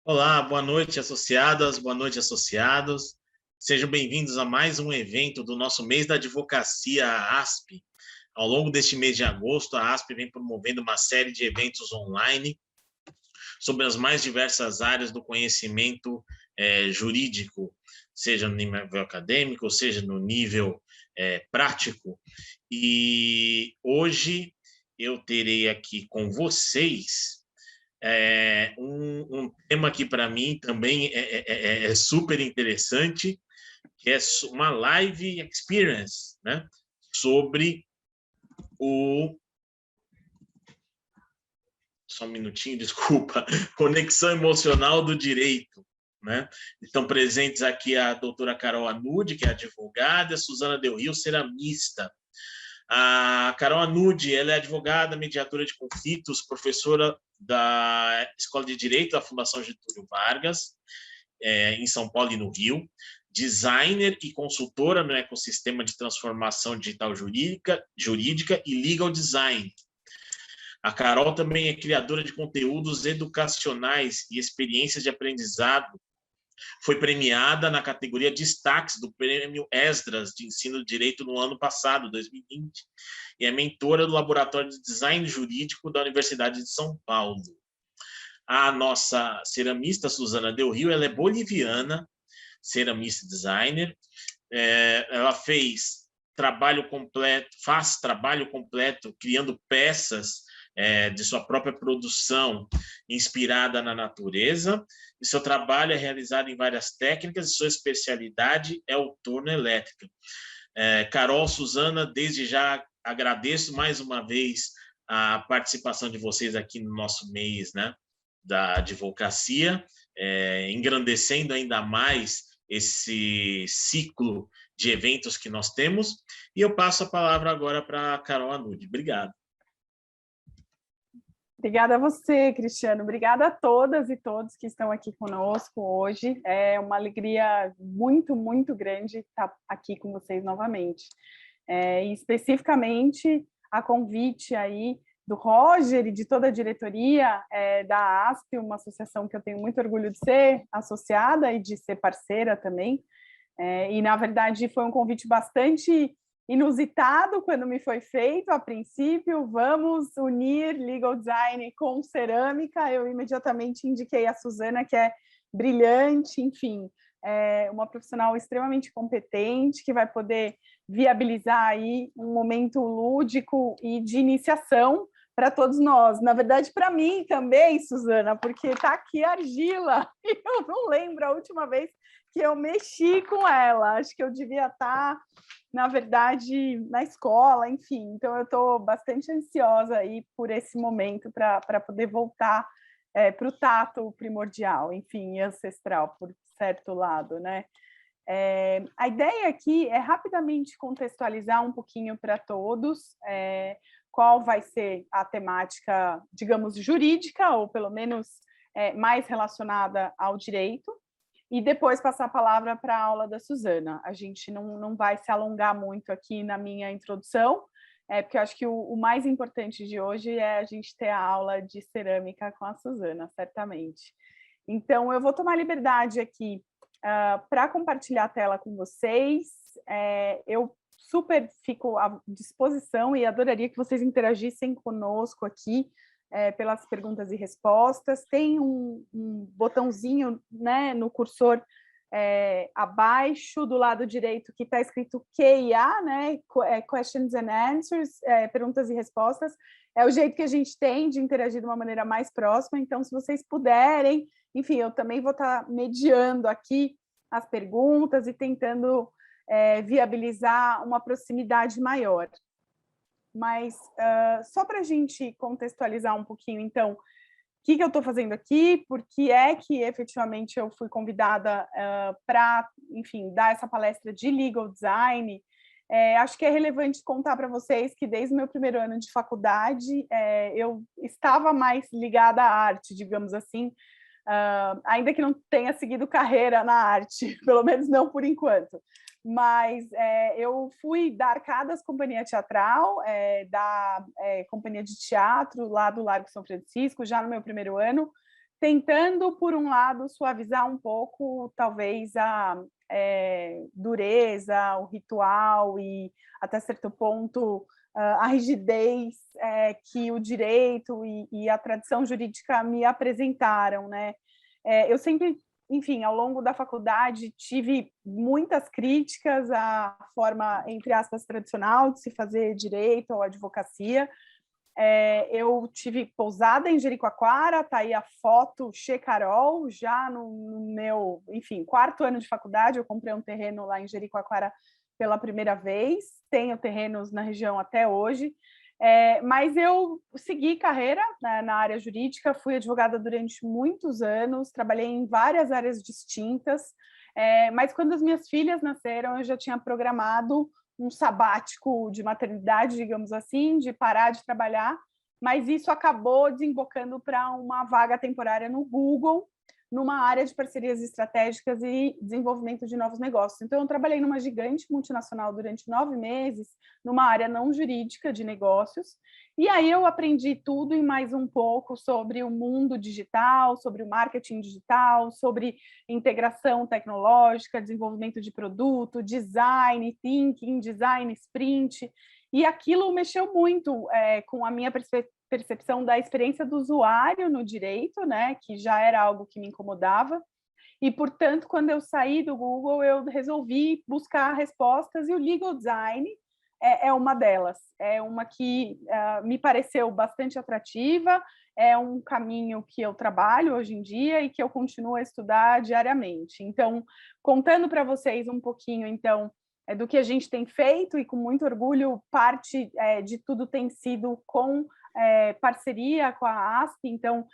Olá, boa noite, associadas, boa noite, associados. Sejam bem-vindos a mais um evento do nosso mês da advocacia, a ASP. Ao longo deste mês de agosto, a ASP vem promovendo uma série de eventos online sobre as mais diversas áreas do conhecimento jurídico, seja no nível acadêmico, seja no nível prático. E hoje eu terei aqui com vocês um tema que para mim também é super interessante, que é uma live experience, né? Sobre o... Só um minutinho, desculpa. Conexão emocional do direito, né? Estão presentes aqui a doutora Carol Anude, que é advogada, e a Suzana Del Rio, ceramista. A Carol Anude, ela é advogada, mediadora de conflitos, professora da Escola de Direito da Fundação Getúlio Vargas, em São Paulo e no Rio, designer e consultora no ecossistema de transformação digital jurídica e legal design. A Carol também é criadora de conteúdos educacionais e experiências de aprendizado. Foi premiada na categoria Destaques do Prêmio Esdras de Ensino de Direito no ano passado, 2020, e é mentora do Laboratório de Design Jurídico da Universidade de São Paulo. A nossa ceramista, Suzana Del Rio, ela é boliviana, ceramista e designer. Ela faz trabalho completo criando peças de sua própria produção, inspirada na natureza, e seu trabalho é realizado em várias técnicas, e sua especialidade é o torno elétrico. Carol, Suzana, desde já agradeço mais uma vez a participação de vocês aqui no nosso mês, né, da advocacia, engrandecendo ainda mais esse ciclo de eventos que nós temos. E eu passo a palavra agora para a Carol Anude. Obrigado. Obrigada a você, Cristiano. Obrigada a todas e todos que estão aqui conosco hoje. É uma alegria muito, muito grande estar aqui com vocês novamente. E especificamente a convite aí do Roger e de toda a diretoria da ASP, uma associação que eu tenho muito orgulho de ser associada e de ser parceira também. E, na verdade, foi um convite bastante inusitado quando me foi feito, a princípio, vamos unir legal design com cerâmica. Eu imediatamente indiquei a Suzana, que é brilhante, enfim, uma profissional extremamente competente, que vai poder viabilizar aí um momento lúdico e de iniciação para todos nós. Na verdade, para mim também, Suzana, porque está aqui a argila, e eu não lembro a última vez que eu mexi com ela. Acho que eu devia estar, na verdade, na escola, enfim. Então, eu estou bastante ansiosa aí por esse momento para poder voltar para o tato primordial, enfim, ancestral, por certo lado, né? A ideia aqui é rapidamente contextualizar um pouquinho para todos qual vai ser a temática, digamos, jurídica, ou pelo menos mais relacionada ao direito, e depois passar a palavra para a aula da Suzana. A gente não vai se alongar muito aqui na minha introdução, porque eu acho que o mais importante de hoje é a gente ter a aula de cerâmica com a Suzana, certamente. Então, eu vou tomar liberdade aqui para compartilhar a tela com vocês. Eu super fico à disposição e adoraria que vocês interagissem conosco aqui pelas perguntas e respostas. Tem um botãozinho, né, no cursor abaixo do lado direito que está escrito Q&A, né, Questions and Answers, perguntas e respostas. É o jeito que a gente tem de interagir de uma maneira mais próxima. Então, se vocês puderem, enfim, eu também vou estar mediando aqui as perguntas e tentando viabilizar uma proximidade maior. Mas, só para a gente contextualizar um pouquinho, então, o que eu estou fazendo aqui, por que é que, efetivamente, eu fui convidada para, enfim, dar essa palestra de legal design. Acho que é relevante contar para vocês que, desde o meu primeiro ano de faculdade, eu estava mais ligada à arte, digamos assim, ainda que não tenha seguido carreira na arte, pelo menos não por enquanto. Mas eu fui da Arcadas Companhia Teatral, da Companhia de Teatro, lá do Largo São Francisco, já no meu primeiro ano. tentando, por um lado, suavizar um pouco, talvez, a dureza, o ritual e, até certo ponto, a rigidez que o direito e a tradição jurídica me apresentaram, né? Eu sempre, enfim, ao longo da faculdade, tive muitas críticas à forma, entre aspas, tradicional de se fazer direito ou advocacia. Eu tive pousada em Jericoacoara, tá aí a foto Che Carol, já no meu, enfim, 4º ano de faculdade, eu comprei um terreno lá em Jericoacoara pela primeira vez, tenho terrenos na região até hoje, mas eu segui carreira, né, na área jurídica, fui advogada durante muitos anos, trabalhei em várias áreas distintas, mas quando as minhas filhas nasceram, eu já tinha programado um sabático de maternidade, digamos assim, de parar de trabalhar, mas isso acabou desembocando para uma vaga temporária no Google, numa área de parcerias estratégicas e desenvolvimento de novos negócios. Então, eu trabalhei numa gigante multinacional durante 9 meses, numa área não jurídica de negócios, e aí eu aprendi tudo e mais um pouco sobre o mundo digital, sobre o marketing digital, sobre integração tecnológica, desenvolvimento de produto, design thinking, design sprint, e aquilo mexeu muito com a minha percepção da experiência do usuário no direito, né, que já era algo que me incomodava, e, portanto, quando eu saí do Google, eu resolvi buscar respostas, e o legal design é uma delas, é uma que me pareceu bastante atrativa, é um caminho que eu trabalho hoje em dia e que eu continuo a estudar diariamente. Então, contando para vocês um pouquinho, então, do que a gente tem feito, e com muito orgulho, parte de tudo tem sido com parceria com a ASP, então,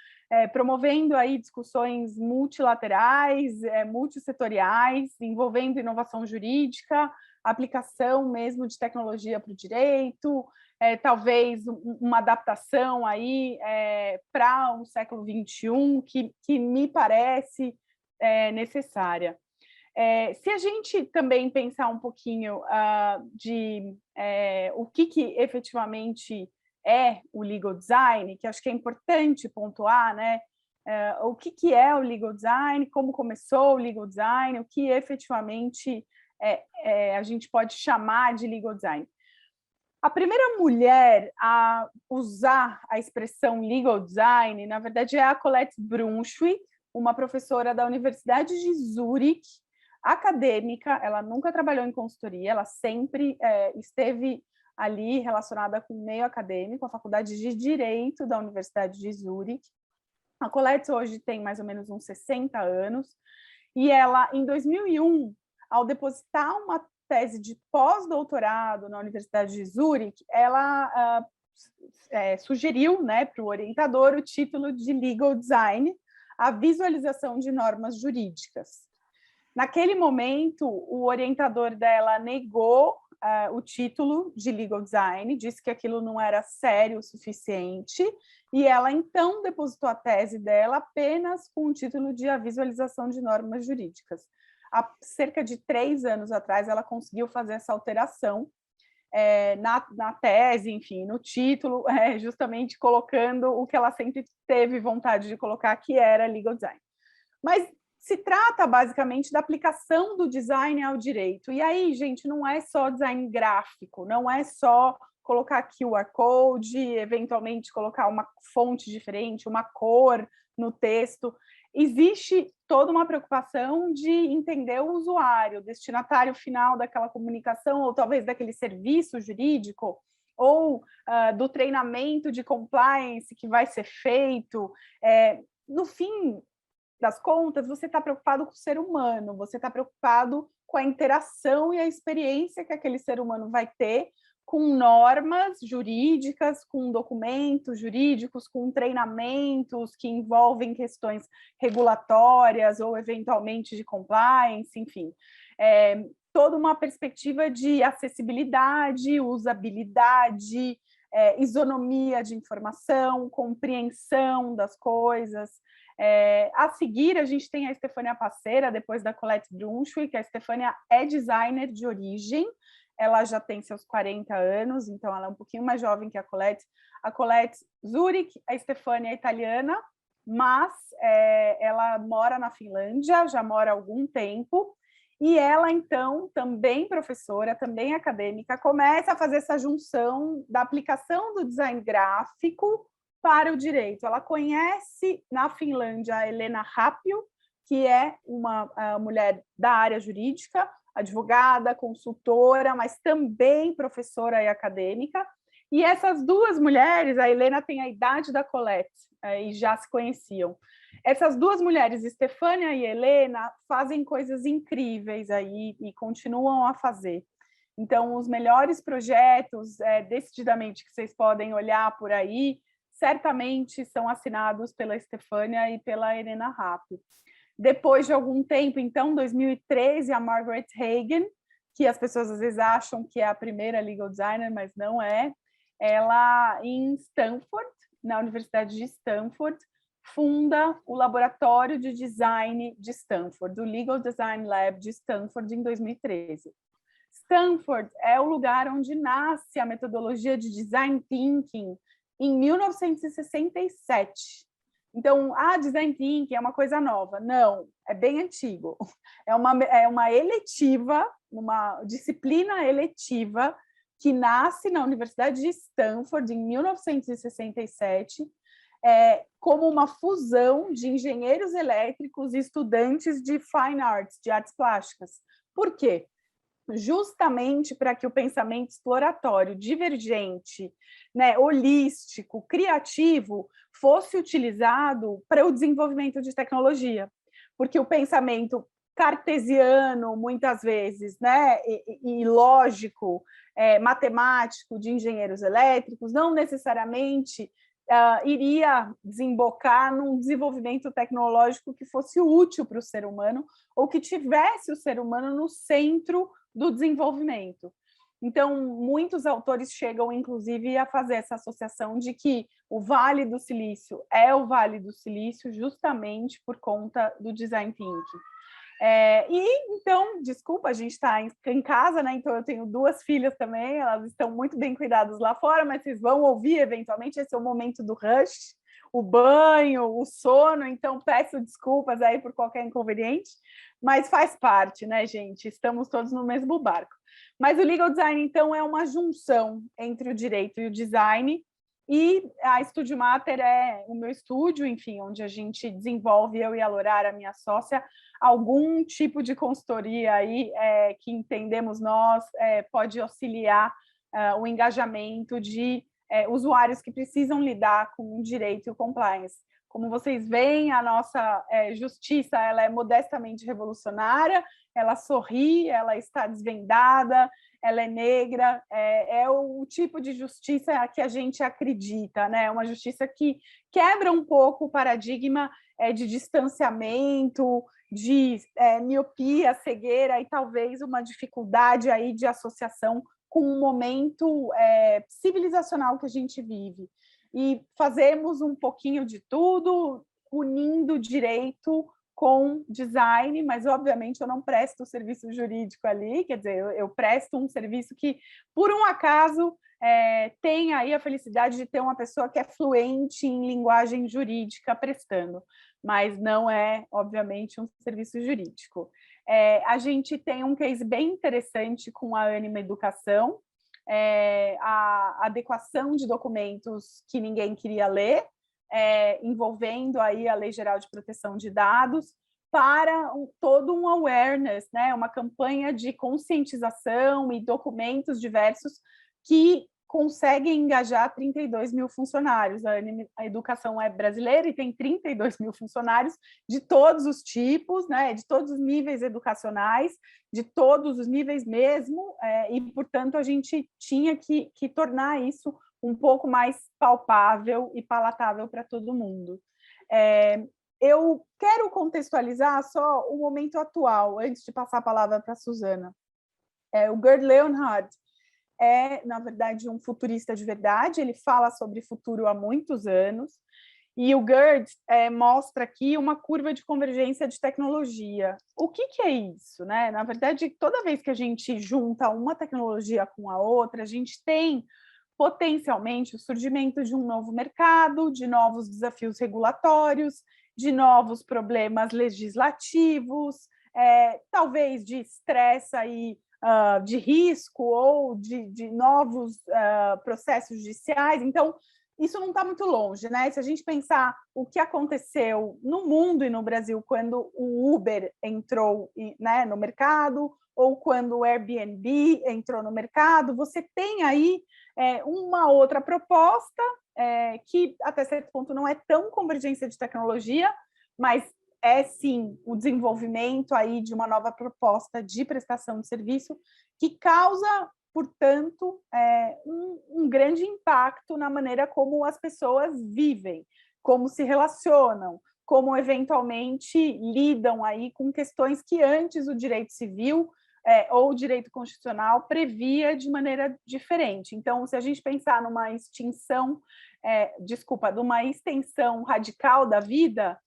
promovendo aí discussões multilaterais, multissetoriais, envolvendo inovação jurídica, aplicação mesmo de tecnologia para o direito, talvez uma adaptação aí para um século XXI que me parece necessária. Se a gente também pensar um pouquinho de o que efetivamente é o legal design, que acho que é importante pontuar, né? O que é o legal design, como começou o legal design, o que efetivamente a gente pode chamar de legal design. A primeira mulher a usar a expressão legal design, na verdade, é a Colette Brunschwig, uma professora da Universidade de Zurique, acadêmica. Ela nunca trabalhou em consultoria, ela sempre esteve ali relacionada com o meio acadêmico, a Faculdade de Direito da Universidade de Zurique. A Colette hoje tem mais ou menos uns 60 anos, e ela, em 2001, ao depositar uma tese de pós-doutorado na Universidade de Zurique, ela sugeriu, né, para o orientador o título de Legal Design, a visualização de normas jurídicas. Naquele momento, o orientador dela negou o título de Legal Design, disse que aquilo não era sério o suficiente, e ela então depositou a tese dela apenas com o título de A Visualização de Normas Jurídicas. Há cerca de 3 anos atrás, ela conseguiu fazer essa alteração na tese, enfim, no título, justamente colocando o que ela sempre teve vontade de colocar, que era Legal Design. Mas se trata, basicamente, da aplicação do design ao direito. E aí, gente, não é só design gráfico, não é só colocar QR Code, eventualmente colocar uma fonte diferente, uma cor no texto. Existe toda uma preocupação de entender o usuário, o destinatário final daquela comunicação, ou talvez daquele serviço jurídico, ou do treinamento de compliance que vai ser feito. No fim das contas, você está preocupado com o ser humano, você está preocupado com a interação e a experiência que aquele ser humano vai ter com normas jurídicas, com documentos jurídicos, com treinamentos que envolvem questões regulatórias ou, eventualmente, de compliance, enfim. Toda uma perspectiva de acessibilidade, usabilidade, isonomia de informação, compreensão das coisas. A seguir, a gente tem a Estefânia Passeira, depois da Colette Brunschwig, que a Estefânia é designer de origem, ela já tem seus 40 anos, então ela é um pouquinho mais jovem que a Colette. A Colette Zurique, a Estefânia é italiana, mas ela mora na Finlândia, já mora há algum tempo, e ela, então, também professora, também acadêmica, começa a fazer essa junção da aplicação do design gráfico para o direito. Ela conhece na Finlândia a Helena Rapio, que é uma mulher da área jurídica, advogada, consultora, mas também professora e acadêmica. E essas duas mulheres, a Helena tem a idade da Colette, e já se conheciam. Essas duas mulheres, Stefânia e Helena, fazem coisas incríveis aí e continuam a fazer. Então, os melhores projetos, decididamente, que vocês podem olhar por aí, certamente são assinados pela Stefânia e pela Helena Rapio. Depois de algum tempo, então, 2013, a Margaret Hagen, que as pessoas às vezes acham que é a primeira legal designer, mas não é, ela, em Stanford, na Universidade de Stanford, funda o Laboratório de Design de Stanford, o Legal Design Lab de Stanford, em 2013. Stanford é o lugar onde nasce a metodologia de Design Thinking em 1967. Então, Design Thinking é uma coisa nova. Não, é bem antigo. É uma eletiva, uma disciplina eletiva que nasce na Universidade de Stanford em 1967, como uma fusão de engenheiros elétricos e estudantes de fine arts, de artes plásticas. Por quê? Justamente para que o pensamento exploratório, divergente, né, holístico, criativo, fosse utilizado para o desenvolvimento de tecnologia. Porque o pensamento cartesiano, muitas vezes, né, e lógico, matemático de engenheiros elétricos, não necessariamente iria desembocar num desenvolvimento tecnológico que fosse útil para o ser humano ou que tivesse o ser humano no centro do desenvolvimento. Então, muitos autores chegam, inclusive, a fazer essa associação de que o Vale do Silício é o Vale do Silício justamente por conta do design thinking. Então, desculpa, a gente está em casa, né? Então eu tenho duas filhas também, elas estão muito bem cuidadas lá fora, mas vocês vão ouvir eventualmente, esse é o momento do rush, o banho, o sono, então peço desculpas aí por qualquer inconveniente, mas faz parte, né, gente? Estamos todos no mesmo barco. Mas o legal design, então, é uma junção entre o direito e o design, e a Studio Mater é o meu estúdio, enfim, onde a gente desenvolve, eu e a Lorara, minha sócia, algum tipo de consultoria aí que entendemos nós pode auxiliar o engajamento de usuários que precisam lidar com o direito e o compliance. Como vocês veem, a nossa justiça ela é modestamente revolucionária, ela sorri, ela está desvendada, ela é negra, é o tipo de justiça que a gente acredita, né? Uma justiça que quebra um pouco o paradigma de distanciamento, de miopia, cegueira e talvez uma dificuldade aí de associação com o momento civilizacional que a gente vive. E fazemos um pouquinho de tudo, unindo direito com design, mas obviamente eu não presto serviço jurídico ali, quer dizer, eu presto um serviço que, por um acaso, tem aí a felicidade de ter uma pessoa que é fluente em linguagem jurídica prestando, mas não é, obviamente, um serviço jurídico. A gente tem um case bem interessante com a Anima Educação, a adequação de documentos que ninguém queria ler, envolvendo aí a Lei Geral de Proteção de Dados, para todo um awareness, né? Uma campanha de conscientização e documentos diversos que conseguem engajar 32 mil funcionários. A educação é brasileira e tem 32 mil funcionários de todos os tipos, né? De todos os níveis educacionais, de todos os níveis mesmo, e, portanto, a gente tinha que tornar isso um pouco mais palpável e palatável para todo mundo. Eu quero contextualizar só o momento atual, antes de passar a palavra para a Suzana. O Gerd Leonhard na verdade, um futurista de verdade, ele fala sobre futuro há muitos anos, e o Gerd mostra aqui uma curva de convergência de tecnologia. O que é isso, né? Na verdade, toda vez que a gente junta uma tecnologia com a outra, a gente tem potencialmente o surgimento de um novo mercado, de novos desafios regulatórios, de novos problemas legislativos, talvez de estresse aí, de risco ou de novos processos judiciais. Então, isso não está muito longe, né? Se a gente pensar o que aconteceu no mundo e no Brasil quando o Uber entrou, né, no mercado, ou quando o Airbnb entrou no mercado, você tem aí uma outra proposta que, até certo ponto, não é tão convergência de tecnologia, mas é, sim, o desenvolvimento aí de uma nova proposta de prestação de serviço que causa, portanto, um grande impacto na maneira como as pessoas vivem, como se relacionam, como eventualmente lidam aí com questões que antes o direito civil ou o direito constitucional previa de maneira diferente. Então, se a gente pensar numa numa extensão radical da vida,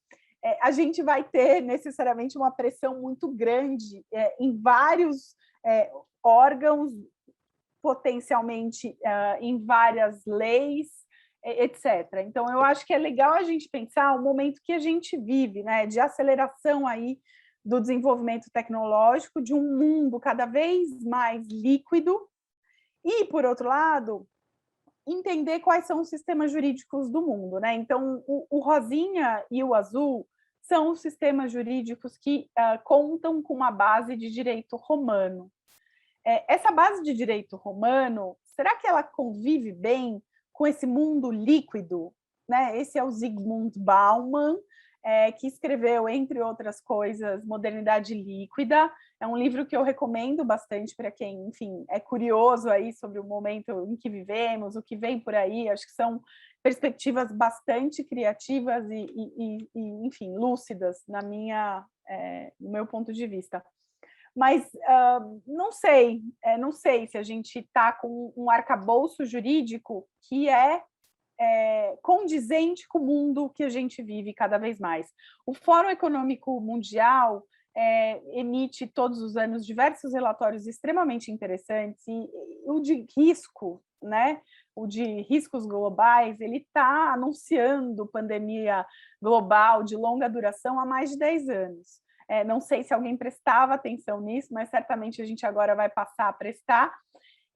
a gente vai ter necessariamente uma pressão muito grande em vários órgãos, potencialmente em várias leis, etc. Então, eu acho que é legal a gente pensar o momento que a gente vive, né, de aceleração aí do desenvolvimento tecnológico, de um mundo cada vez mais líquido, e, por outro lado, entender quais são os sistemas jurídicos do mundo, né? Então, o rosinha e o azul são os sistemas jurídicos que contam com uma base de direito romano. Essa base de direito romano, será que ela convive bem com esse mundo líquido? Né? Esse é o Zygmunt Bauman, que escreveu, entre outras coisas, Modernidade Líquida. É um livro que eu recomendo bastante para quem, enfim, é curioso aí sobre o momento em que vivemos, o que vem por aí. Acho que são perspectivas bastante criativas e enfim, lúcidas no meu ponto de vista. Mas não sei se a gente está com um arcabouço jurídico que é condizente com o mundo que a gente vive cada vez mais. O Fórum Econômico Mundial emite todos os anos diversos relatórios extremamente interessantes, e o de risco, né? O de riscos globais, ele está anunciando pandemia global de longa duração há mais de 10 anos. Não sei se alguém prestava atenção nisso, mas certamente a gente agora vai passar a prestar.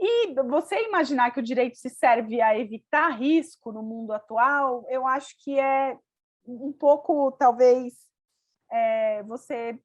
E você imaginar que o direito se serve a evitar risco no mundo atual, eu acho que é um pouco, talvez, você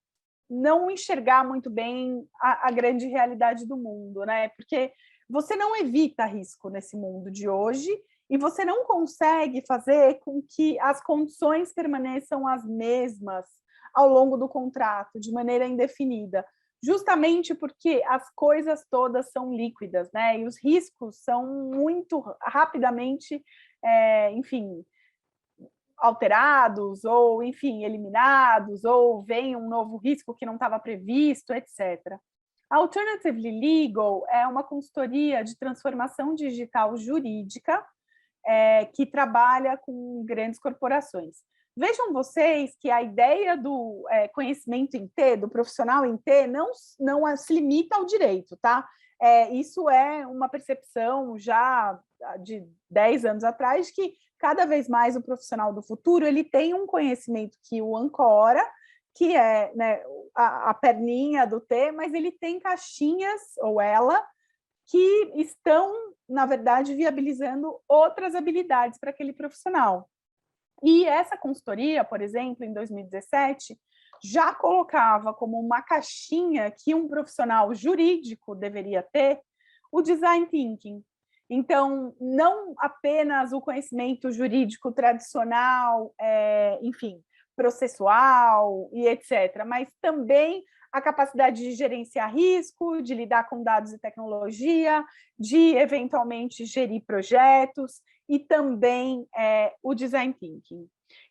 não enxergar muito bem a grande realidade do mundo, né? Porque você não evita risco nesse mundo de hoje e você não consegue fazer com que as condições permaneçam as mesmas ao longo do contrato, de maneira indefinida, justamente porque as coisas todas são líquidas, né? E os riscos são muito rapidamente, enfim, alterados, ou, enfim, eliminados, ou vem um novo risco que não estava previsto, etc. A Alternatively Legal é uma consultoria de transformação digital jurídica que trabalha com grandes corporações. Vejam vocês que a ideia do conhecimento em T, do profissional em T, não se limita ao direito, tá? Isso é uma percepção já de 10 anos atrás, que cada vez mais o profissional do futuro ele tem um conhecimento que o ancora, que é, né, a perninha do T, mas ele tem caixinhas, ou ela, que estão, na verdade, viabilizando outras habilidades para aquele profissional. E essa consultoria, por exemplo, em 2017, já colocava como uma caixinha que um profissional jurídico deveria ter o design thinking. Então, não apenas o conhecimento jurídico tradicional, enfim, processual e etc., mas também a capacidade de gerenciar risco, de lidar com dados e tecnologia, de eventualmente gerir projetos e também o design thinking.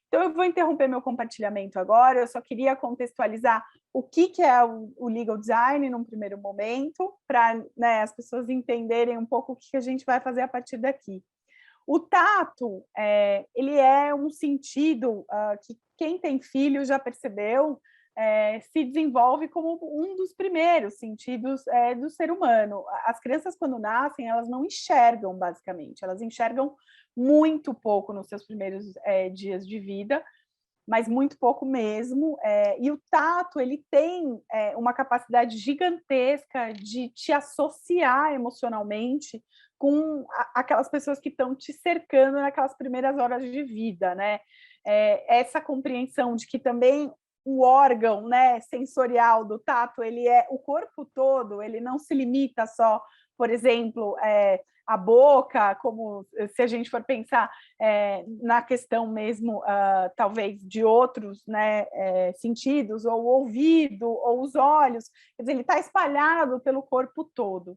Então, eu vou interromper meu compartilhamento agora, eu só queria contextualizar o que é o legal design num primeiro momento, para, né, as pessoas entenderem um pouco o que a gente vai fazer a partir daqui. O tato, ele é um sentido que quem tem filho já percebeu, se desenvolve como um dos primeiros sentidos do ser humano. As crianças, quando nascem, elas não enxergam, basicamente, elas enxergam muito pouco nos seus primeiros dias de vida, mas muito pouco mesmo, e o tato ele tem uma capacidade gigantesca de te associar emocionalmente com aquelas pessoas que estão te cercando naquelas primeiras horas de vida, né? Essa compreensão de que também o órgão, né, sensorial do tato, ele é o corpo todo, ele não se limita só, por exemplo, a boca, como se a gente for pensar na questão mesmo, talvez, de outros, né, sentidos, ou o ouvido, ou os olhos, quer dizer, ele está espalhado pelo corpo todo.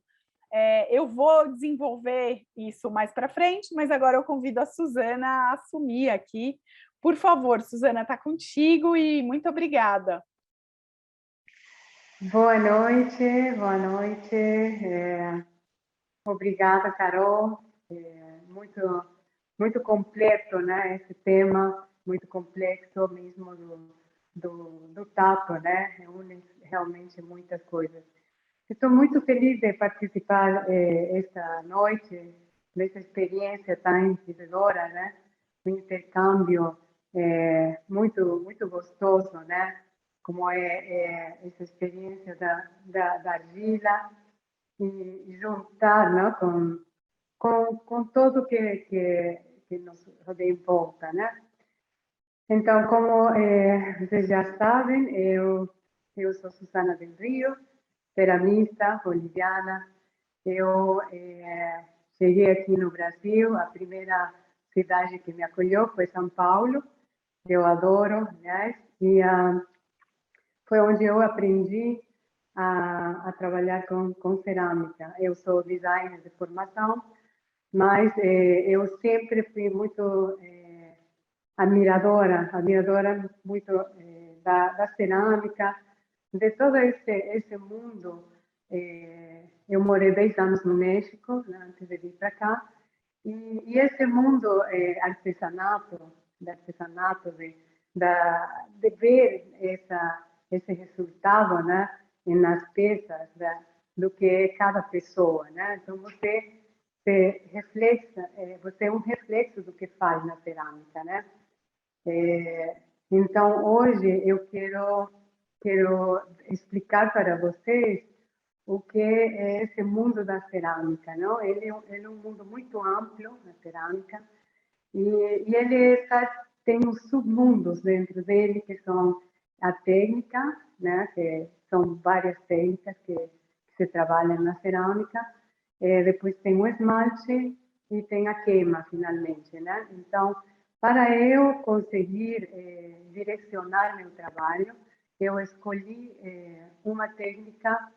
Eu vou desenvolver isso mais para frente, mas agora eu convido a Suzana a assumir aqui. Por favor, Suzana, está contigo e muito obrigada. Boa noite, boa noite. Obrigada, Carol. Muito completo, né? Esse tema, muito complexo mesmo do tato, né? Une realmente muitas coisas. Estou muito feliz de participar esta noite dessa experiência tão enriquecedora, né? Um intercâmbio muito gostoso, né? Como essa experiência da argila e juntar, né? Com tudo que nos rodeia em volta, né? Então, como vocês já sabem, eu sou Susana del Rio, ceramista boliviana. Eu cheguei aqui no Brasil, a primeira cidade que me acolheu foi São Paulo, eu adoro, aliás, e foi onde eu aprendi a trabalhar com cerâmica. Eu sou designer de formação, mas eu sempre fui muito admiradora muito da cerâmica, de todo esse mundo. Eu morei 10 anos no México, né, antes de vir para cá, e esse mundo artesanato, de ver esse resultado, né, nas peças do que é cada pessoa, né? Então você você é um reflexo do que faz na cerâmica, né? Então hoje eu quero explicar para vocês o que é esse mundo da cerâmica, não? Ele é um mundo muito amplo, a cerâmica, e ele tem os submundos dentro dele, que são a técnica, né? Que são várias técnicas que se trabalham na cerâmica. Depois tem o esmalte e tem a queima, finalmente, né? Então, para eu conseguir direcionar meu trabalho, eu escolhi uma técnica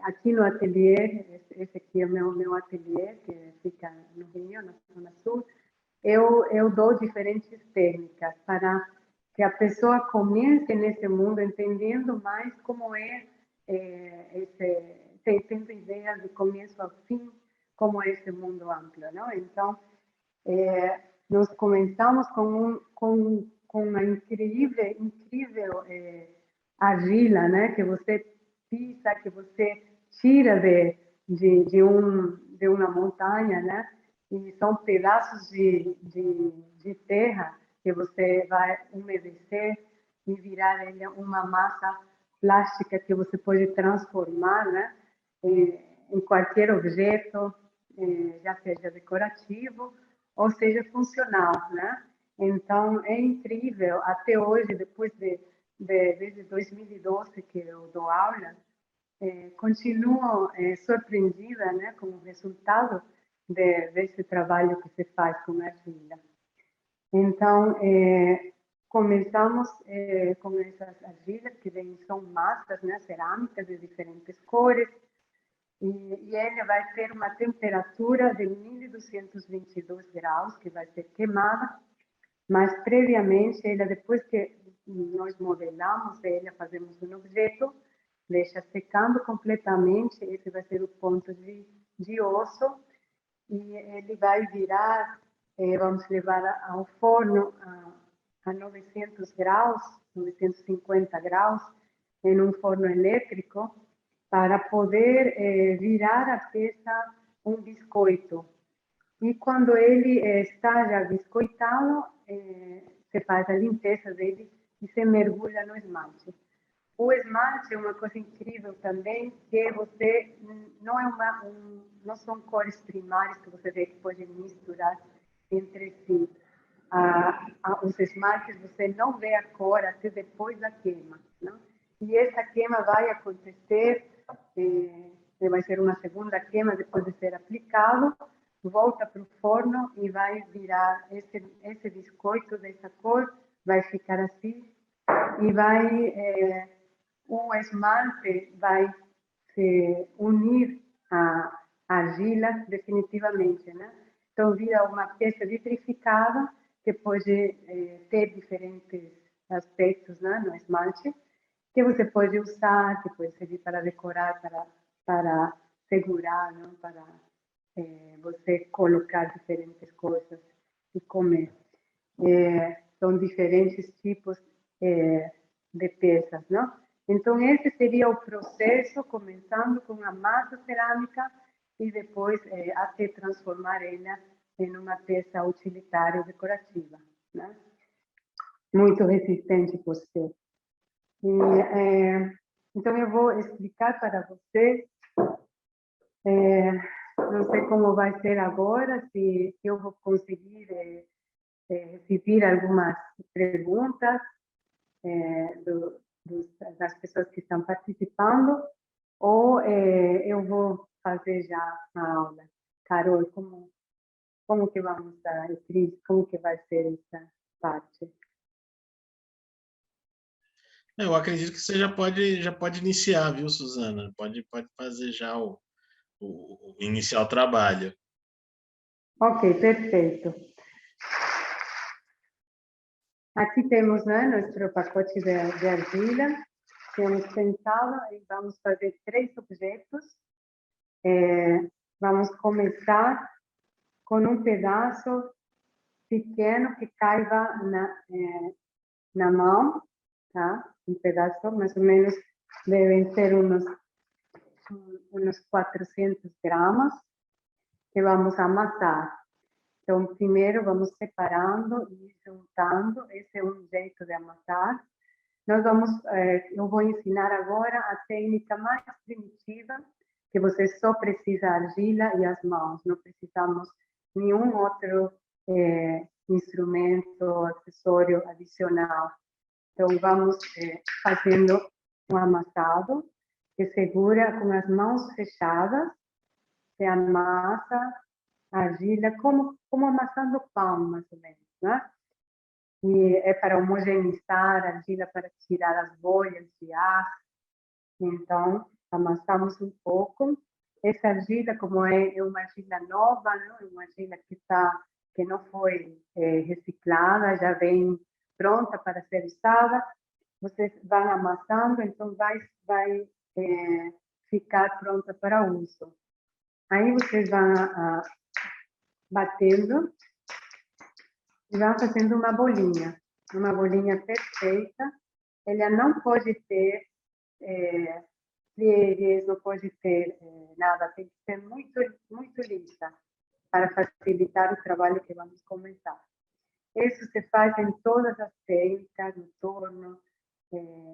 aqui no ateliê. Esse aqui é o meu ateliê, que fica no Rio, na Zona Sul. Eu dou diferentes técnicas para que a pessoa comece nesse mundo entendendo mais como tendo ideia de começo ao fim, como é esse mundo amplo, não? Então, nós começamos com uma incrível argila, né? Que você pisa, que você tira de uma montanha, né? E são pedaços de terra que você vai umedecer e virar ele uma massa plástica que você pode transformar, né? Em qualquer objeto, já seja decorativo ou seja funcional, né? Então é incrível, até hoje, depois desde 2012 que eu dou aula, continuo surpreendida, né, com o resultado desse trabalho que se faz com a argila. Então, começamos com essas argilas, que são massas, né, cerâmicas de diferentes cores, e ele vai ter uma temperatura de 1222 graus, que vai ser queimada, mas previamente, depois que nós modelamos ela, fazemos um objeto, deixa secando completamente, esse vai ser o ponto de osso, e ele vai virar, vamos levar ao forno a 900 graus, 950 graus, em um forno elétrico, para poder virar a peça um biscoito. E quando ele está já biscoitado, se faz a limpeza dele e se mergulha no esmalte. O esmalte é uma coisa incrível também, que você não são cores primárias que você vê que pode misturar entre si. Os esmaltes você não vê a cor até depois da queima, não? E essa queima vai acontecer, vai ser uma segunda queima depois de ser aplicado, volta para o forno e vai virar esse biscoito dessa cor, vai ficar assim, e o esmalte vai se unir à argila definitivamente, né? Então vira uma peça vitrificada que pode ter diferentes aspectos, né, no esmalte, que você pode usar, que pode servir para decorar, para segurar, não? Para você colocar diferentes coisas e comer. São diferentes tipos de peças, não? Então, esse seria o processo, começando com a massa cerâmica e depois até transformar ela em uma peça utilitária decorativa, né? Muito resistente por ser. Então, eu vou explicar para vocês, não sei como vai ser agora, se eu vou conseguir receber algumas perguntas das pessoas que estão participando, ou eu vou fazer já a aula. Carol, como que vamos a Cris, como que vai ser essa parte? Eu acredito que você já pode iniciar, viu, Suzana? Pode fazer já iniciar o trabalho. Ok, perfeito. Aqui temos, né, nosso pacote de argila. Temos pensado e vamos fazer 3 objetos. Vamos começar com um pedaço pequeno que caiba na mão, tá? Um pedaço, mais ou menos, devem ser uns 400 gramas, que vamos amassar. Então, primeiro vamos separando e juntando. Esse é um jeito de amassar. Eu vou ensinar agora a técnica mais primitiva, que você só precisa argila e as mãos. Não precisamos nenhum outro instrumento, acessório adicional. Então, vamos fazendo um amassado, que segura com as mãos fechadas, se amassa a argila como amassando pão, mais ou menos, né? E é para homogeneizar a argila, para tirar as bolhas de ar. Então, amassamos um pouco. Essa argila, como é uma argila nova, não? É uma argila que não foi reciclada, já vem pronta para ser usada. Vocês vão amassando, então vai ficar pronta para uso. Aí vocês vão batendo e vão fazendo uma bolinha perfeita. Ela não pode ter pliegues, não pode ter nada, tem que ser muito, muito lisa para facilitar o trabalho que vamos começar. Isso se faz em todas as técnicas, no torno,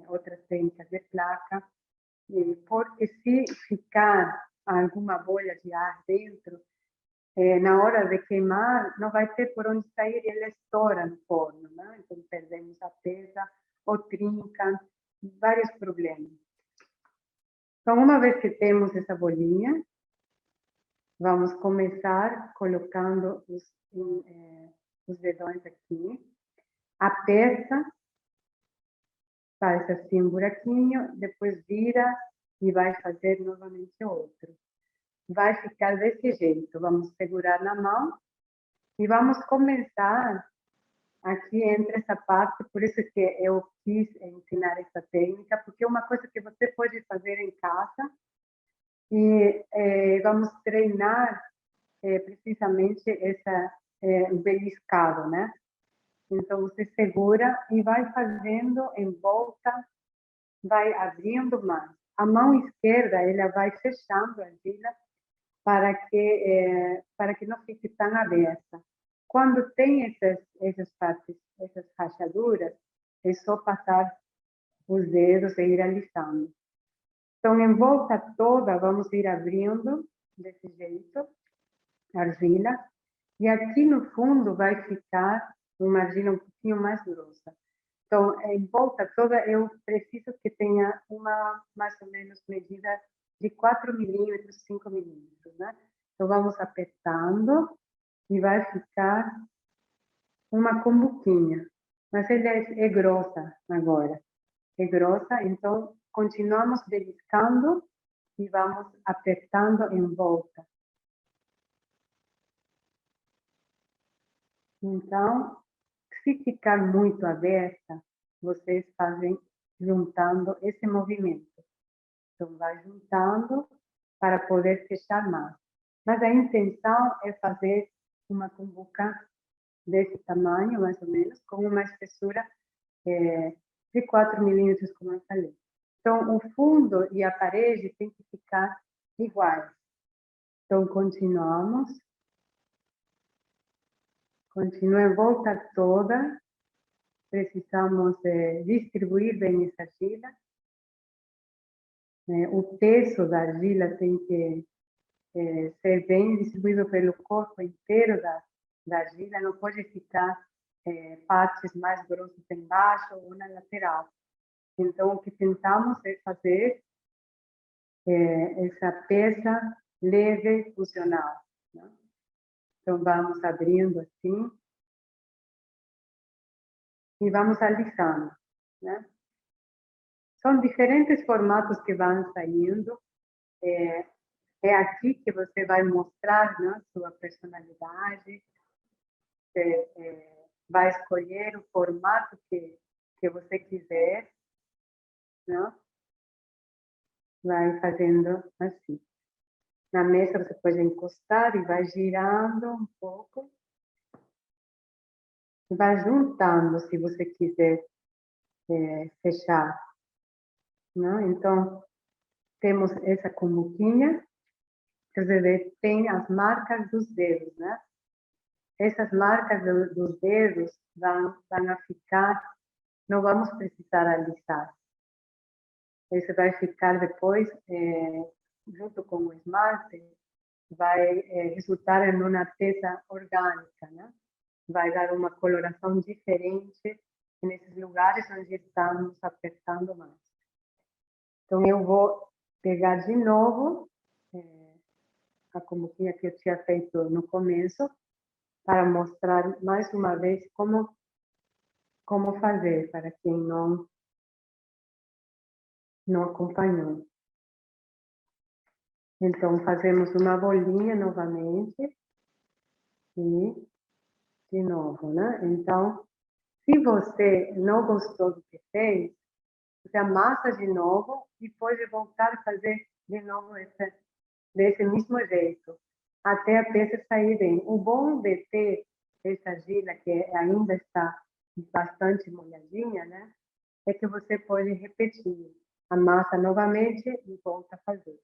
outras técnicas de placa, porque se ficar alguma bolha de ar dentro, na hora de queimar, não vai ter por onde sair e ela estoura no forno, né? Então perdemos a peça, ou trinca, vários problemas. Então, uma vez que temos essa bolinha, vamos começar colocando os dedões aqui. Aperta, faz assim um buraquinho, depois vira e vai fazer novamente outro. Vai ficar desse jeito. Vamos segurar na mão e vamos começar aqui entre essa parte. Por isso que eu quis ensinar essa técnica, porque é uma coisa que você pode fazer em casa e vamos treinar precisamente o beliscado, né? Então, você segura e vai fazendo em volta, vai abrindo mais. A mão esquerda, ela vai fechando a argila para que não fique tão aberta. Quando tem essas partes, essas rachaduras, é só passar os dedos e ir alisando. Então, em volta toda, vamos ir abrindo desse jeito, a argila. E aqui no fundo vai ficar uma argila um pouquinho mais grossa. Então, em volta toda, eu preciso que tenha uma, mais ou menos, medida de 4 milímetros, 5 milímetros, né? Então, vamos apertando e vai ficar uma cumbuquinha. Mas ela é grossa agora. É grossa, então, continuamos beliscando e vamos apertando em volta. Então, se ficar muito aberta, vocês fazem juntando esse movimento. Então, vai juntando para poder fechar mais. Mas a intenção é fazer uma cumbuca desse tamanho, mais ou menos, com uma espessura de 4 milímetros, como eu falei. Então, o fundo e a parede tem que ficar iguais. Então, continuamos. Continua em volta toda. Precisamos distribuir bem essa argila. O peso da argila tem que ser bem distribuído pelo corpo inteiro da argila. Não pode ficar partes mais grossas embaixo ou na lateral. Então, o que tentamos é fazer essa peça leve, funcional, né? Então, vamos abrindo assim e vamos alisando, né? São diferentes formatos que vão saindo. É aqui que você vai mostrar, né, sua personalidade. Vai escolher o formato que você quiser, né? Vai fazendo assim. Na mesa você pode encostar e vai girando um pouco. Vai juntando, se você quiser fechar, né? Então, temos essa cumbuquinha. Você vê, tem as marcas dos dedos, né? Essas marcas dos dedos vão a ficar, não vamos precisar alisar. Esse vai ficar depois, junto com o esmalte, vai resultar em uma peça orgânica, né? Vai dar uma coloração diferente nesses lugares onde estamos apertando mais. Então, eu vou pegar de novo a cumbuquinha que eu tinha feito no começo, para mostrar mais uma vez como fazer, para quem não acompanhou. Então, fazemos uma bolinha novamente e de novo, né? Então, se você não gostou do que fez, você amassa de novo e pode voltar a fazer de novo desse mesmo jeito, até a peça sair bem. O bom de ter essa argila, que ainda está bastante molhadinha, né, é que você pode repetir. Amassa novamente e volta a fazer.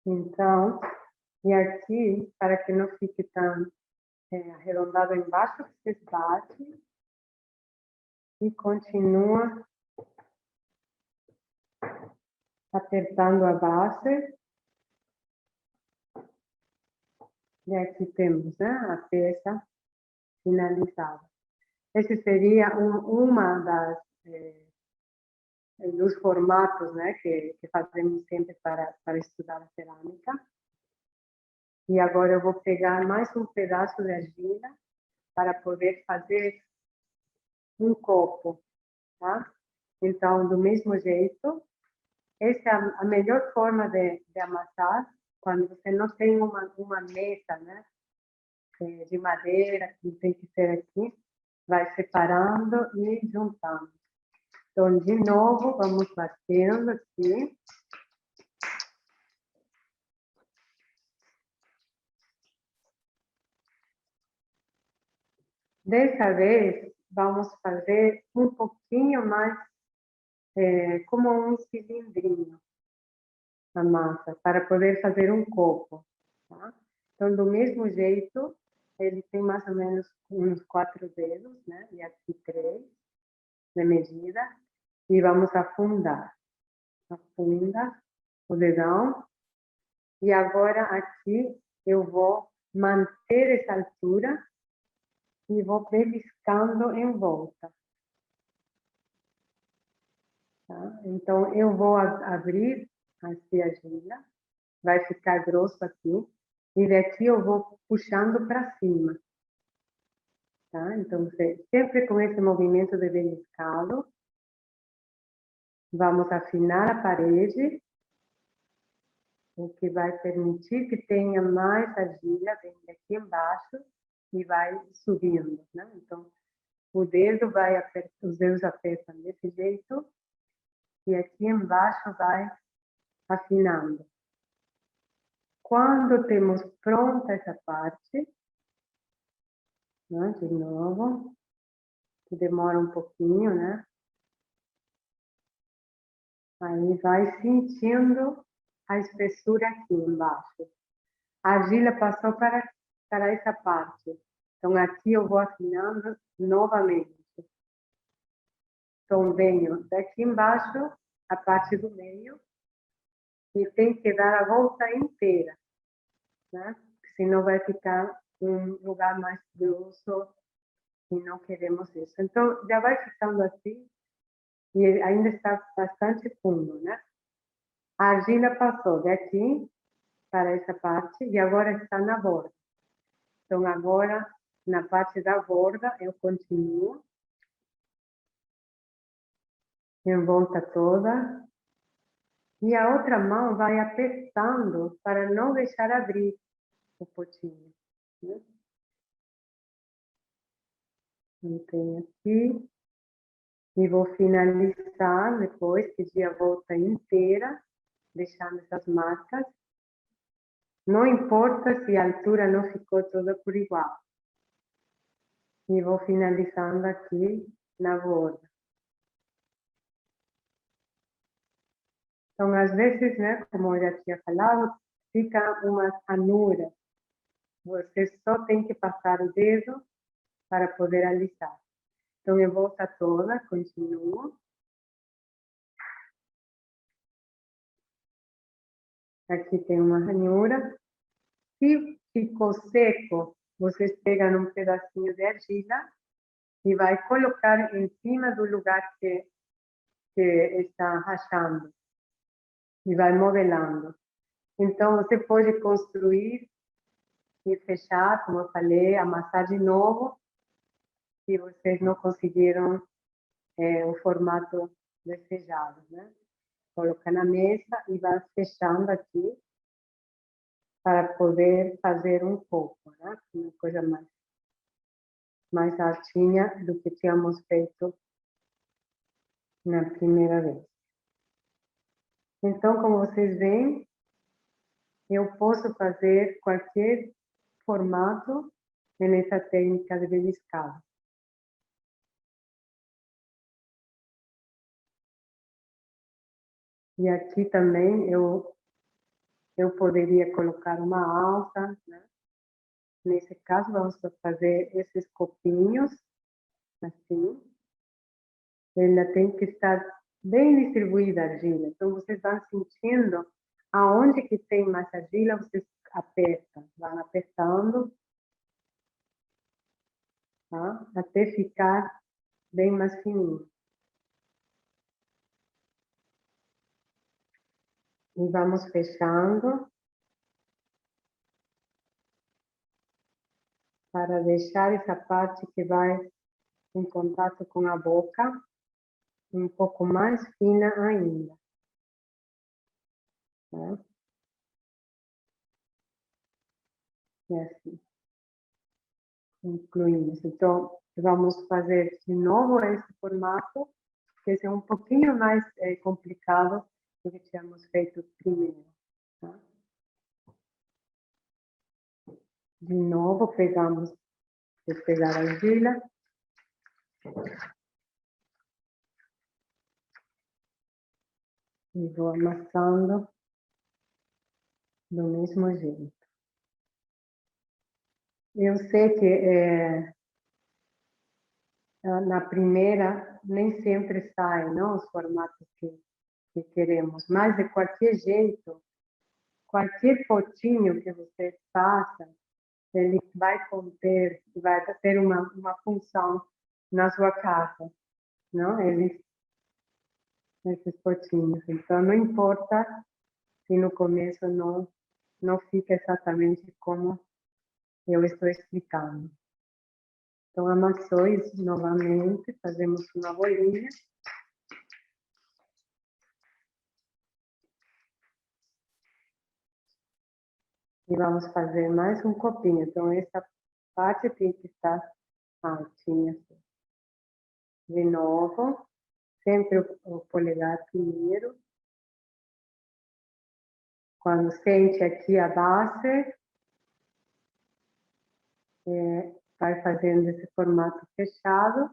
Então, e aqui, para que não fique tão arredondado embaixo, você bate e continua apertando a base. E aqui temos, né, a peça finalizada. Esse seria uma dos formatos, né, que fazemos sempre para estudar a cerâmica. E agora eu vou pegar mais um pedaço de argila para poder fazer um copo, tá? Então, do mesmo jeito, essa é a melhor forma de amassar, quando você não tem uma mesa, né, de madeira, que tem que ser aqui, vai separando e juntando. Então, de novo, vamos batendo aqui. Dessa vez, vamos fazer um pouquinho mais como um cilindrinho a massa, para poder fazer um copo. Tá? Então, do mesmo jeito, ele tem mais ou menos uns 4 dedos, né? E aqui 3 de medida. E vamos afundar. Afunda o dedão. E agora aqui eu vou manter essa altura e vou beliscando em volta. Tá? Então, eu vou abrir assim a argila, vai ficar grosso aqui, e daqui eu vou puxando para cima. Tá? Então, sempre com esse movimento de beliscado, vamos afinar a parede, o que vai permitir que tenha mais argila bem aqui embaixo e vai subindo. Né? Então, o dedo vai os dedos apertam desse jeito, e aqui embaixo vai afinando. Quando temos pronta essa parte, né, de novo, que demora um pouquinho, né? Aí vai sentindo a espessura aqui embaixo. A argila passou para essa parte. Então, aqui eu vou afinando novamente. Então, venho daqui embaixo, a parte do meio, e tem que dar a volta inteira, né? Senão vai ficar um lugar mais grosso e não queremos isso. Então, já vai ficando assim e ainda está bastante fundo, né? A argila passou daqui para essa parte e agora está na borda. Então, agora, na parte da borda, eu continuo em volta toda. E a outra mão vai apertando para não deixar abrir o potinho. Né? Então, aqui. E vou finalizar depois, pedir a volta inteira, deixando essas marcas. Não importa se a altura não ficou toda por igual. E vou finalizando aqui na borda. Então, às vezes, né, como eu já tinha falado, fica uma ranura. Você só tem que passar o dedo para poder alisar. Então, em volta toda, continuo. Aqui tem uma ranhura. Se ficou seco, vocês pegam um pedacinho de argila e vai colocar em cima do lugar que está rachando e vai modelando. Então, você pode construir e fechar, como eu falei, amassar de novo, se vocês não conseguiram o formato desejado, né? Coloca na mesa e vai fechando aqui para poder fazer um copo, né? Uma coisa mais altinha do que tínhamos feito na primeira vez. Então, como vocês veem, eu posso fazer qualquer formato nessa técnica de beliscado. E aqui também eu poderia colocar uma alça, né? Nesse caso, vamos fazer esses copinhos, assim. Ela tem que estar bem distribuída a argila. Então, vocês vão sentindo aonde que tem mais argila, vocês apertam, vão apertando, tá? Até ficar bem mais fininho. E vamos fechando para deixar essa parte que vai em contato com a boca um pouco mais fina ainda. Tá? E assim. Incluímos. Então, vamos fazer de novo esse formato, que esse é um pouquinho mais complicado do que tínhamos feito primeiro. Tá? De novo, pegamos Vou pegar a argila. E vou amassando do mesmo jeito. Eu sei que na primeira nem sempre saem, não, os formatos que queremos, mas de qualquer jeito, qualquer potinho que você faça, ele vai conter, vai ter uma função na sua casa, não? Esses potinhos. Então, não importa se no começo não fica exatamente como eu estou explicando. Então, amassou isso novamente, fazemos uma bolinha. E vamos fazer mais um copinho. Então, essa parte tem que estar altinha. De novo, sempre o polegar primeiro. Quando sente aqui a base, vai fazendo esse formato fechado.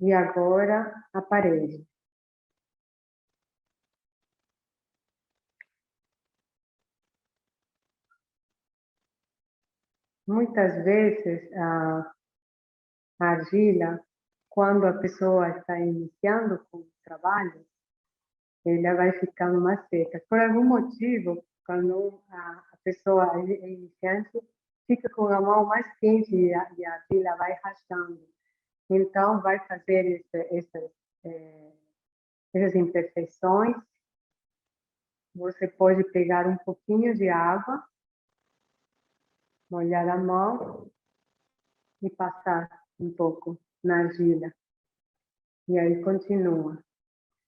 E agora a parede. Muitas vezes a argila, quando a pessoa está iniciando com o trabalho, ela vai ficando mais seca. Por algum motivo, quando a pessoa é iniciante, fica com a mão mais quente e a argila vai rachando. Então, vai fazer essas imperfeições. Você pode pegar um pouquinho de água, molhar a mão e passar um pouco na argila. E aí continua.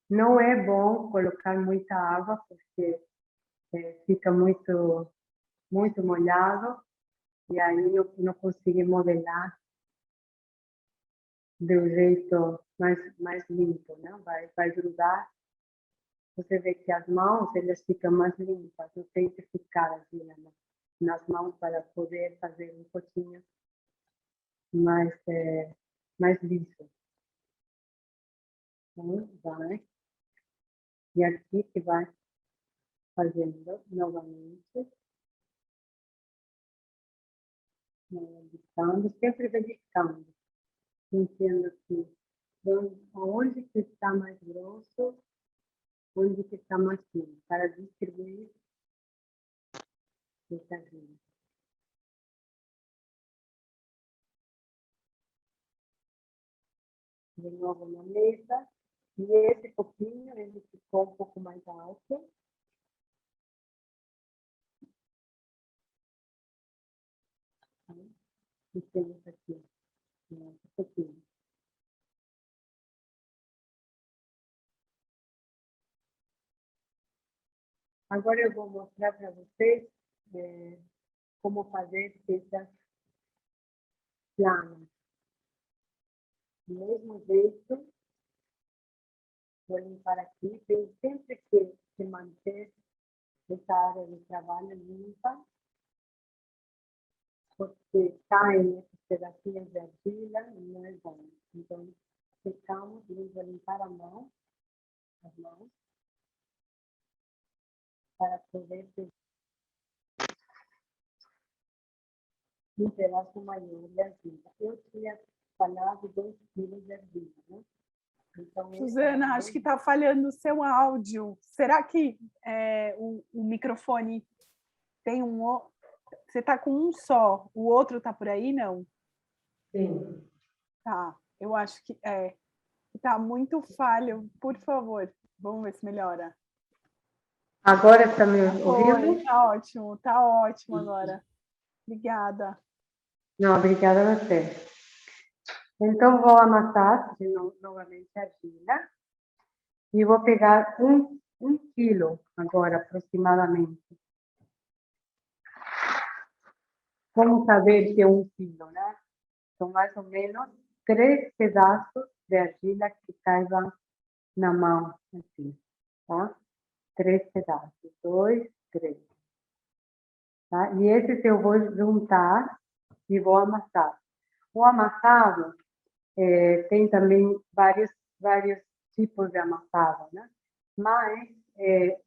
Não é bom colocar muita água, porque fica muito molhado e aí não consigo modelar do jeito mais limpo, né? Vai grudar. Você vê que as mãos, elas ficam mais limpas, não tem que ficar assim nas mãos para poder fazer um pouquinho mais liso. Então, vai. E aqui que vai fazendo novamente. Verificando, sempre verificando. Sentindo aqui onde que está mais grosso, onde que está mais fino, para distribuir essa linha. De novo na mesa. E esse pouquinho, ele ficou um pouco mais alto. E temos aqui um pouquinho. Agora eu vou mostrar para vocês como fazer essas planas. Do mesmo jeito, vou limpar aqui. Tem sempre que manter essa área de trabalho limpa, porque caem esses pedacinhos de argila e não é bom. Então, secamos e vou limpar as mãos, para poder ter um pedaço maior de argila. Eu tinha falado 2 quilos de argila, né? Então, Suzana, acho que está falhando o seu áudio. Será que o microfone tem um outro? Você está com um só, o outro está por aí, não? Sim. Tá, eu acho que está muito falho. Por favor, vamos ver se melhora. Agora está me ouvindo? Está ótimo agora. Obrigada. Não, obrigada a você. Então, vou amassar novamente a argila e vou pegar um quilo agora, aproximadamente. Como saber que é 1 quilo, né? São mais ou menos 3 pedaços de argila que caibam na mão, assim, tá? 3 pedaços, 2, 3. Tá? E esses eu vou juntar e vou amassar. O amassado tem também vários tipos de amassado, né? Mas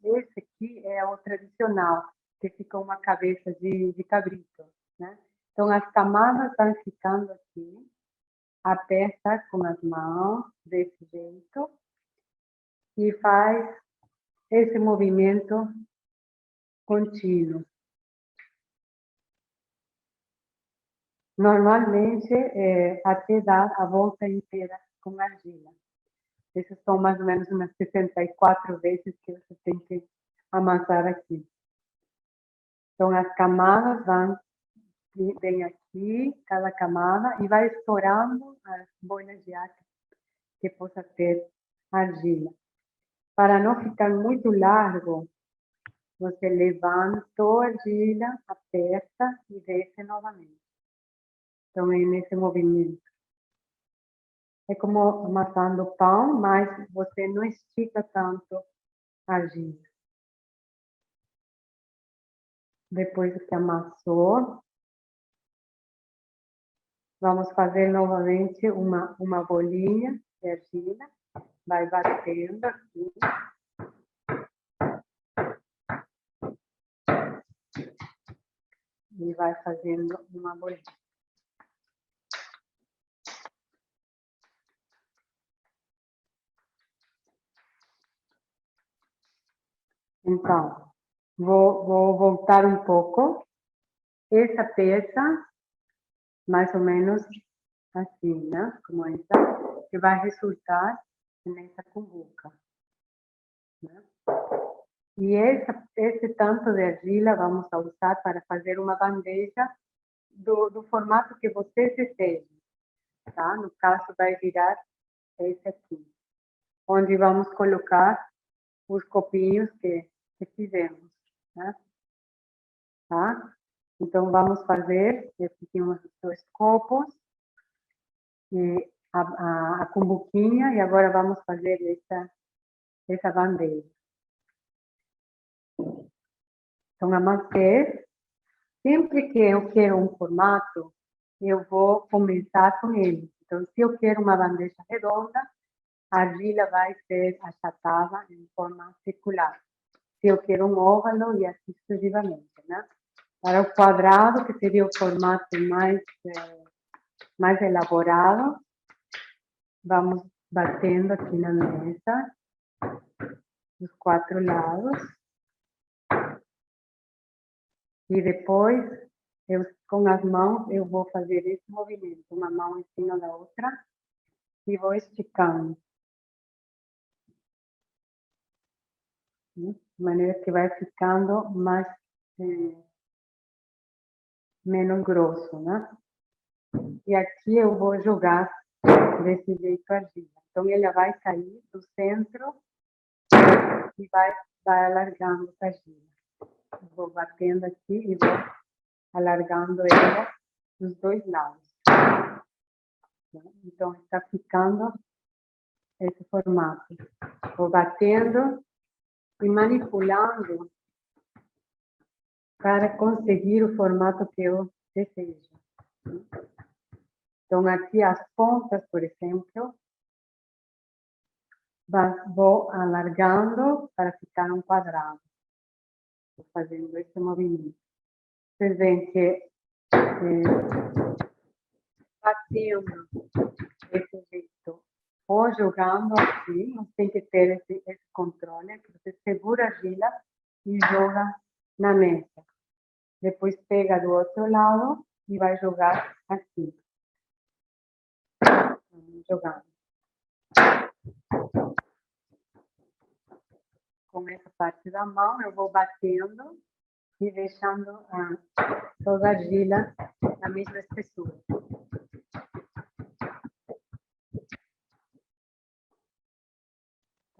esse aqui é o tradicional, que fica uma cabeça de cabrito, né? Então, as camadas estão ficando aqui, aperta com as mãos, desse jeito, e faz esse movimento contínuo. Normalmente, até dar a volta inteira com argila. Essas são mais ou menos umas 64 vezes que você tem que amassar aqui. Então, as camadas vem aqui, cada camada, e vai estourando as bolhas de ar que possa ter argila. Para não ficar muito largo, você levanta a argila, aperta e desce novamente. Então, é nesse movimento. É como amassando pão, mas você não estica tanto a argila. Depois que amassou, vamos fazer novamente uma bolinha de argila. Vai batendo aqui. E vai fazendo uma bolinha. Então, vou voltar um pouco. Essa peça, mais ou menos assim, né? Como essa, que vai resultar nessa cumbuca. Né? E esse tanto de argila vamos usar para fazer uma bandeja do formato que você deseja. Tá? No caso, vai virar esse aqui, onde vamos colocar os copinhos que fizemos. Né? Tá? Então, vamos fazer, aqui temos os 2 copos, e a cumbuquinha, e agora vamos fazer essa bandeja. Então, amassei. Sempre que eu quero um formato, eu vou começar com ele. Então, se eu quero uma bandeja redonda, a argila vai ser achatada em forma circular. Se eu quero um óvalo, e assim sucessivamente, né? Para o quadrado, que seria o formato mais elaborado, vamos batendo aqui na mesa, dos 4 lados. E depois, com as mãos, eu vou fazer esse movimento, uma mão em cima da outra, e vou esticando. De maneira que vai ficando menos grosso, né? E aqui eu vou jogar desse jeito a argila. Então, ela vai sair do centro e vai alargando a argila. Vou batendo aqui e vou alargando ela dos 2 lados. Então, está ficando esse formato. Vou batendo e manipulando para conseguir o formato que eu desejo. Então, aqui as pontas, por exemplo, vou alargando para ficar um quadrado. Estou fazendo esse movimento. Vocês veem que batendo desse jeito, ou jogando assim, você tem que ter esse controle, que você segura a argila e joga na mesa. Depois pega do outro lado e vai jogar assim. Jogando. Com essa parte da mão, eu vou batendo e deixando toda a argila na mesma espessura.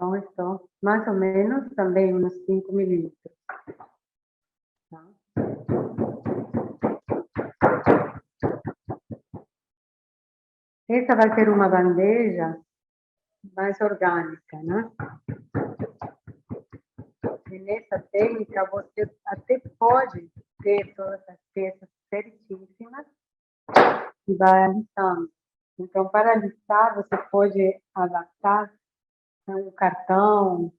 Então, estou mais ou menos também uns 5 milímetros. Tá? Essa vai ser uma bandeja mais orgânica, né? E nessa técnica você até pode ter todas as peças certíssimas e vai alisando. Então, para alistar, você pode adaptar um cartão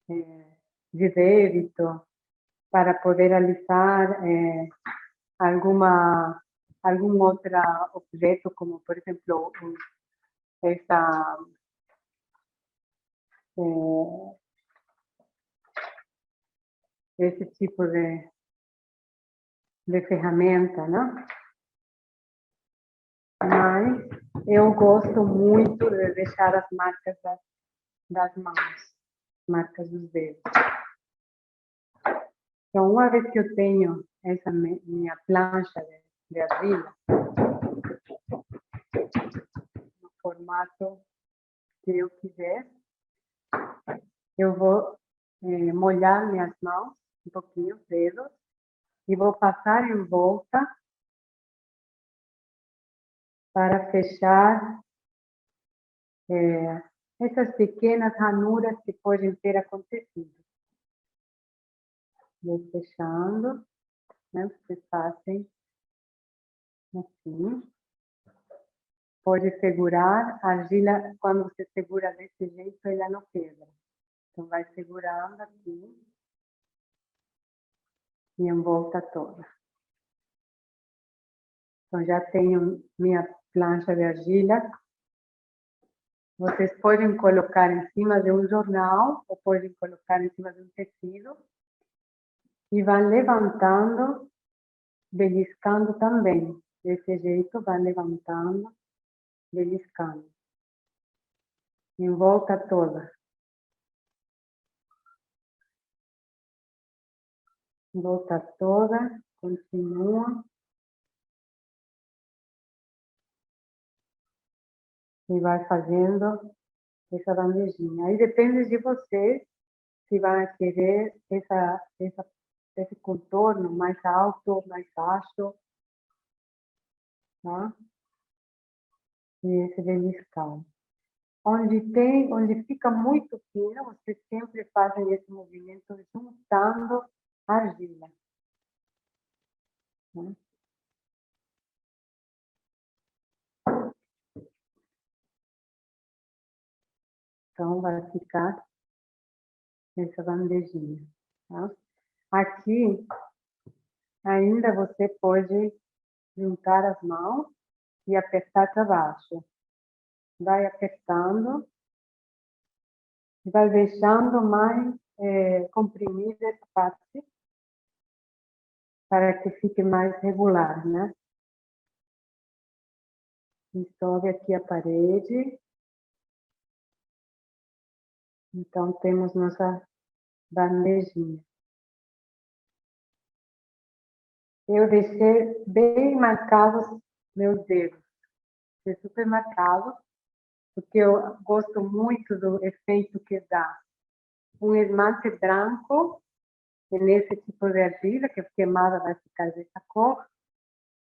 de débito para poder alistar algum outro objeto, como, por exemplo, esse tipo de ferramenta, né? Mas eu gosto muito de deixar as marcas das mãos, marcas dos dedos. Então, uma vez que eu tenho essa minha plancha de argila, no formato que eu quiser, eu vou molhar minhas mãos, um pouquinho, os dedos, e vou passar em volta para fechar essas pequenas ranuras que podem ter acontecido. Vou fechando, né? Vocês fazem assim. Pode segurar, a argila, quando você segura desse jeito, ela não quebra. Então, vai segurando aqui e em volta toda. Então, já tenho minha plancha de argila. Vocês podem colocar em cima de um jornal ou podem colocar em cima de um tecido e vão levantando, beliscando também. Desse jeito, vão levantando, beliscando. Em volta toda. Em volta toda, continua. E vai fazendo essa bandejinha. Aí depende de vocês se vai querer esse contorno mais alto, mais baixo, tá? E esse beliscão. Onde fica muito fino, vocês sempre fazem esse movimento juntando a argila. Né? Então, vai ficar essa bandejinha. Tá? Aqui, ainda você pode juntar as mãos e apertar para baixo. Vai apertando e vai deixando mais comprimida essa parte para que fique mais regular, né? E sobe aqui a parede. Então, temos nossa bandejinha. Eu deixei bem marcados meus dedos. Deixei super marcado, porque eu gosto muito do efeito que dá. Um esmalte branco, nesse tipo de argila, que queimada vai ficar dessa cor,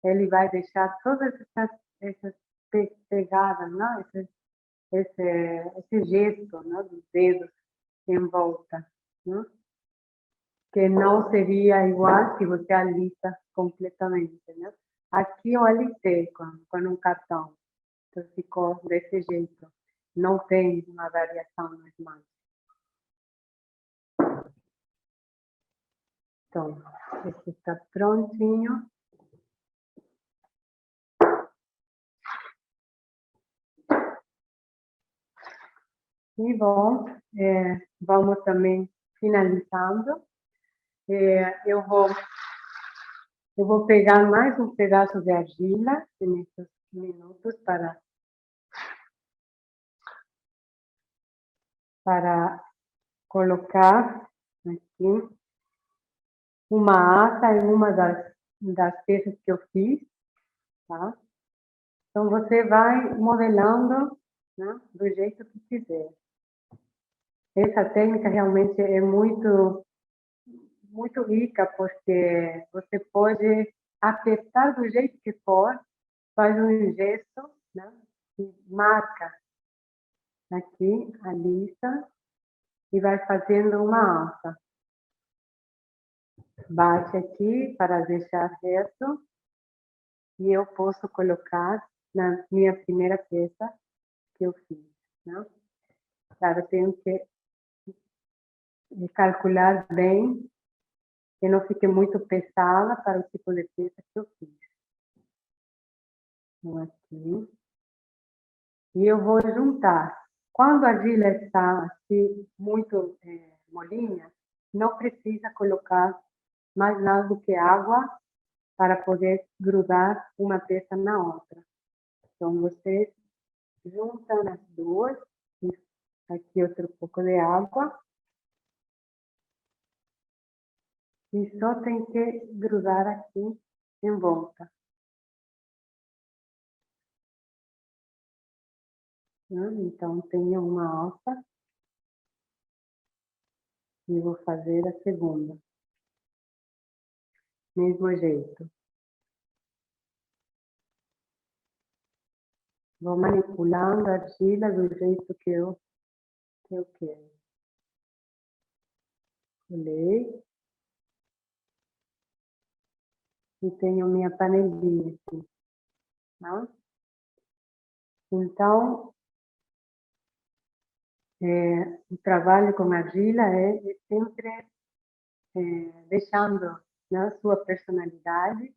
ele vai deixar todas essas pegadas, não? Esse gesto, não? Dos dedos em volta, não? Que não seria igual se você alisa completamente, né? Aqui eu alisei com um cartão, então ficou desse jeito, não tem uma variação no esmalte. Então, esse está prontinho. E bom, vamos também finalizando. Eu vou pegar mais um pedaço de argila nesses minutos para colocar aqui uma asa em uma das peças que eu fiz, tá? Então, você vai modelando, né, do jeito que quiser. Essa técnica realmente é muito rica, porque você pode apertar do jeito que for, faz um gesto, né, e marca aqui a lista e vai fazendo uma alça. Bate aqui para deixar reto e eu posso colocar na minha primeira peça que eu fiz, né? Claro, eu tenho que calcular bem que não fique muito pesada para o tipo de peça que eu fiz. Então, aqui. E eu vou juntar. Quando a argila está assim, muito molinha, não precisa colocar mais nada do que água para poder grudar uma peça na outra. Então, você junta as duas. Aqui outro pouco de água. E só tem que grudar aqui em volta. Então, tenho uma alça. E vou fazer a segunda. Mesmo jeito. Vou manipulando a argila do jeito que eu quero. Colei. E tenho minha panelinha aqui. Tá? Então, o trabalho com argila é sempre deixando na sua personalidade,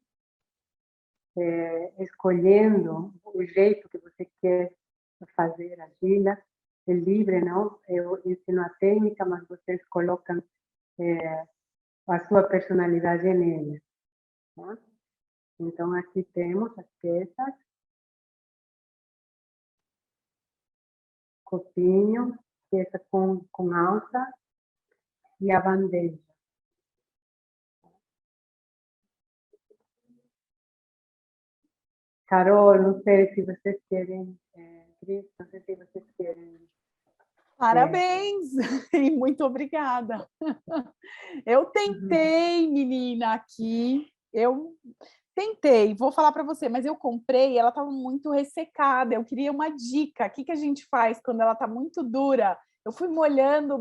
escolhendo o jeito que você quer fazer argila. É livre, não? Eu ensino a técnica, mas vocês colocam a sua personalidade nele. Tá? Então, aqui temos as peças. Copinho, peça com alça e a bandeja. Carol, não sei se vocês querem, Cris, não sei se vocês querem. Parabéns! E muito obrigada. Eu tentei, menina, aqui. Eu tentei, vou falar para você, mas eu comprei, ela estava muito ressecada. Eu queria uma dica. O que a gente faz quando ela está muito dura? Eu fui molhando,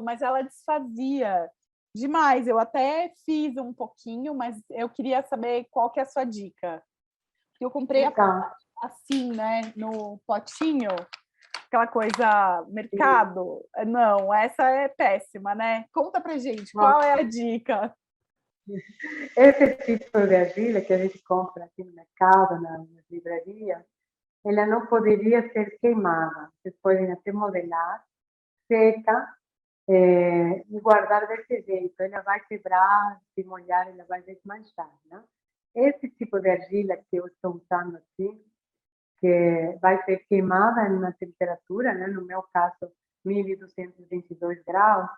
mas ela desfazia demais. Eu até fiz um pouquinho, mas eu queria saber qual que é a sua dica. Eu comprei assim, né, no potinho, aquela coisa mercado. Não, essa é péssima, né? Conta pra gente, qual é a dica? Esse tipo de argila que a gente compra aqui no mercado, nas livrarias, ela não poderia ser queimada. Vocês podem até modelar, seca, e guardar desse jeito. Ela vai quebrar, se molhar, ela vai desmanchar, né? Esse tipo de argila que eu estou usando aqui, que vai ser queimada em uma temperatura, né? No meu caso, 1222 graus,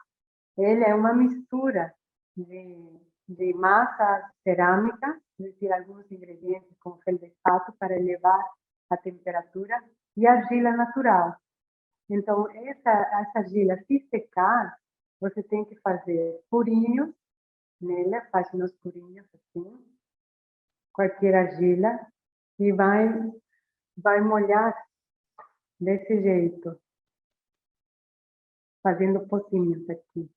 ele é uma mistura de massa cerâmica, retirar alguns ingredientes com feldspato para elevar a temperatura, e argila natural. Então, essa argila, se secar, você tem que fazer furinhos nela, faz uns furinhos assim, qualquer argila, e vai molhar desse jeito, fazendo pocinhos aqui.